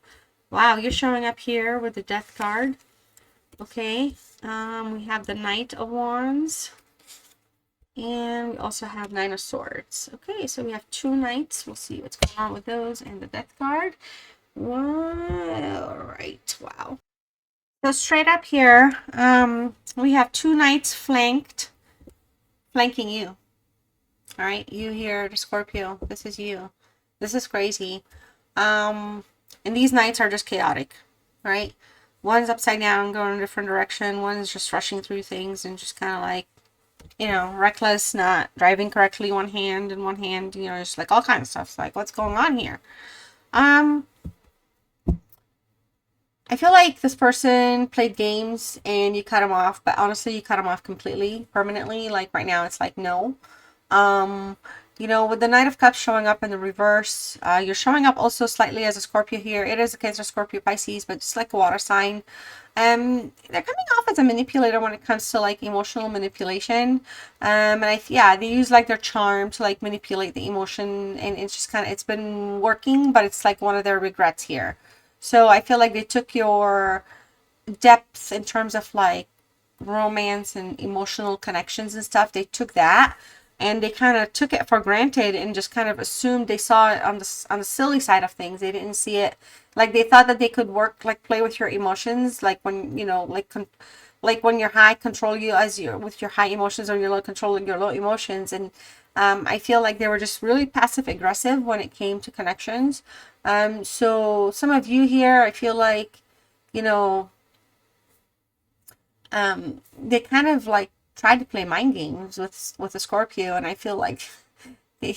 A: Wow, you're showing up here with the Death card. Okay, we have the Knight of Wands. And we also have Nine of Swords. Okay, so we have two knights. We'll see what's going on with those and the Death card. All right, wow. So straight up here, we have two knights flanking you. All right, you here, the Scorpio. This is you. This is crazy. And these knights are just chaotic, right? One's upside down, going in a different direction. One's just rushing through things and just kind of like, you know, reckless, not driving correctly, one hand, you know, just like all kinds of stuff. It's like, what's going on here? I feel like this person played games and you cut them off, but honestly, you cut them off completely, permanently. Like right now, it's like, no. You know, with the Knight of Cups showing up in the reverse, you're showing up also slightly as a Scorpio here. It is a Cancer, Scorpio, Pisces, but just like a water sign. They're coming off as a manipulator when it comes to like emotional manipulation. And yeah, they use like their charm to like manipulate the emotion, and it's just kind of, it's been working, but it's like one of their regrets here. So I feel like they took your depth in terms of like romance and emotional connections and stuff. They took that and they kind of took it for granted and just kind of assumed they saw it on the silly side of things. They didn't see it like they thought that they could work, like play with your emotions, like when, you know, like when you're high, control you as you're with your high emotions, or you're low, controlling your low emotions. And I feel like they were just really passive aggressive when it came to connections. So some of you here, I feel like, you know, they kind of like tried to play mind games with a Scorpio, and I feel like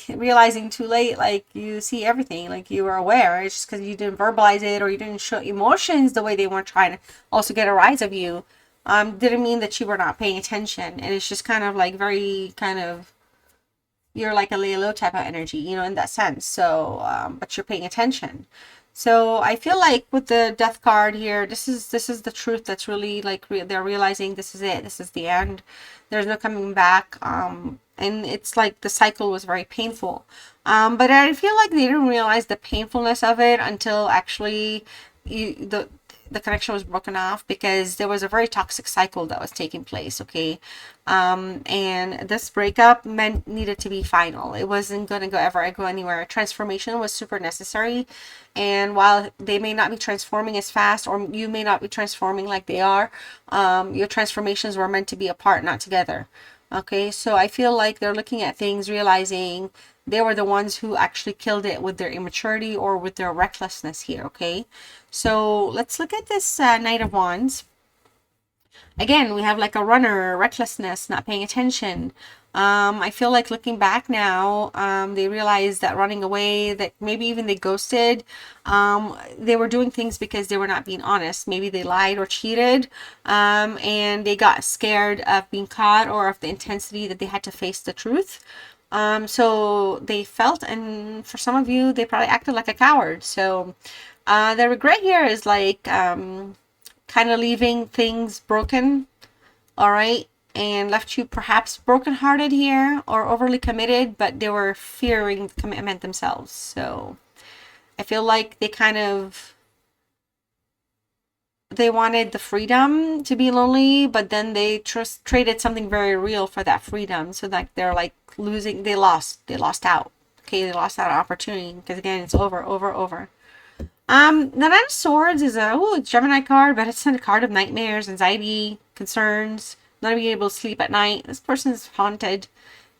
A: realizing too late, like you see everything, like you were aware. It's just because you didn't verbalize it or you didn't show emotions the way they were trying to also get a rise of you. Didn't mean that you were not paying attention, and it's just kind of like very kind of, you're like a lay low type of energy, you know, in that sense. So but you're paying attention. So I feel like with the Death card here, this is the truth. That's really like they're realizing this is it. This is the end. There's no coming back. And it's like the cycle was very painful. But I feel like they didn't realize the painfulness of it until actually the connection was broken off, because there was a very toxic cycle that was taking place. Okay. And this breakup needed to be final. It wasn't going to go anywhere. Transformation was super necessary. And while they may not be transforming as fast, or you may not be transforming like they are, your transformations were meant to be apart, not together. Okay, so I feel like they're looking at things, realizing they were the ones who actually killed it with their immaturity or with their recklessness here. Okay, so let's look at this Knight of Wands. Again, we have like a runner, recklessness, not paying attention. I feel like looking back now, they realized that running away, that maybe even they ghosted, they were doing things because they were not being honest. Maybe they lied or cheated, and they got scared of being caught or of the intensity that they had to face the truth. So they felt, and for some of you, they probably acted like a coward. So the regret here is like kind of leaving things broken, all right, and left you perhaps brokenhearted here or overly committed, but they were fearing the commitment themselves. So I feel like they wanted the freedom to be lonely, but then they traded something very real for that freedom. So like they're like losing, they lost out. Okay, they lost that opportunity because again, it's over. The Knight of Swords is a Gemini card, but it's a card of nightmares, anxiety, concerns, not being able to sleep at night. This person is haunted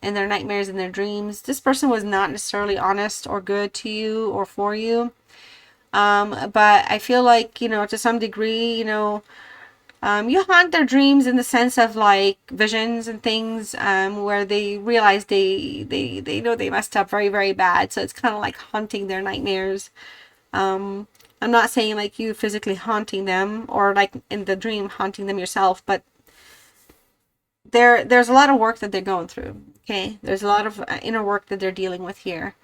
A: in their nightmares and their dreams. This person was not necessarily honest or good to you or for you. But I feel like, you know, to some degree, you know, you haunt their dreams in the sense of like visions and things, where they realize they know they messed up very, very bad. So it's kind of like haunting their nightmares. I'm not saying like you physically haunting them or like in the dream haunting them yourself, but there's a lot of work that they're going through. Okay, there's a lot of inner work that they're dealing with here.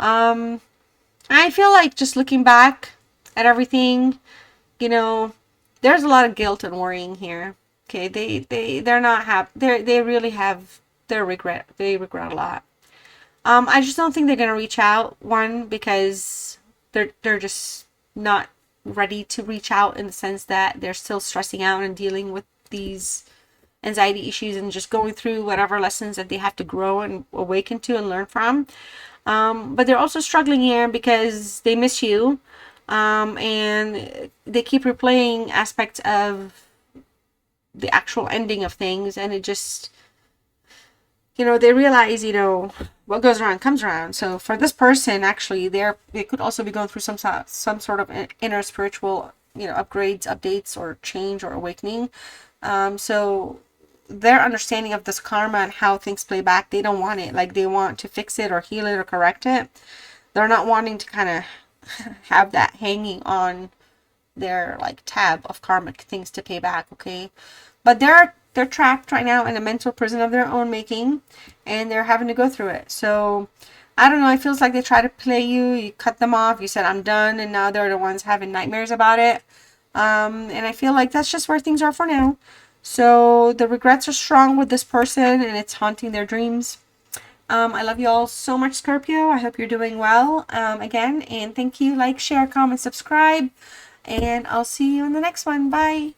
A: I feel like just looking back at everything, you know, there's a lot of guilt and worrying here. Okay, they're not happy. They really have their regret. They regret a lot. I just don't think they're gonna reach out. One, because they're just not ready to reach out, in the sense that they're still stressing out and dealing with these anxiety issues and just going through whatever lessons that they have to grow and awaken to and learn from. But they're also struggling here because they miss you, and they keep replaying aspects of the actual ending of things, and it just, they realize, what goes around comes around. So for this person, actually, they could also be going through some sort of inner spiritual, upgrades, updates, or change or awakening. So their understanding of this karma and how things play back, they don't want it. Like, they want to fix it or heal it or correct it. They're not wanting to kind of have that hanging on their tab of karmic things to pay back. Okay, but they're trapped right now in a mental prison of their own making, and they're having to go through it. So I don't know, it feels like they try to play you cut them off, you said I'm done, and now they're the ones having nightmares about it. And I feel like that's just where things are for now. So the regrets are strong with this person, and it's haunting their dreams. I love you all so much, Scorpio. I hope you're doing well, again, and thank you. Like, share, comment, subscribe, and I'll see you in the next one. Bye.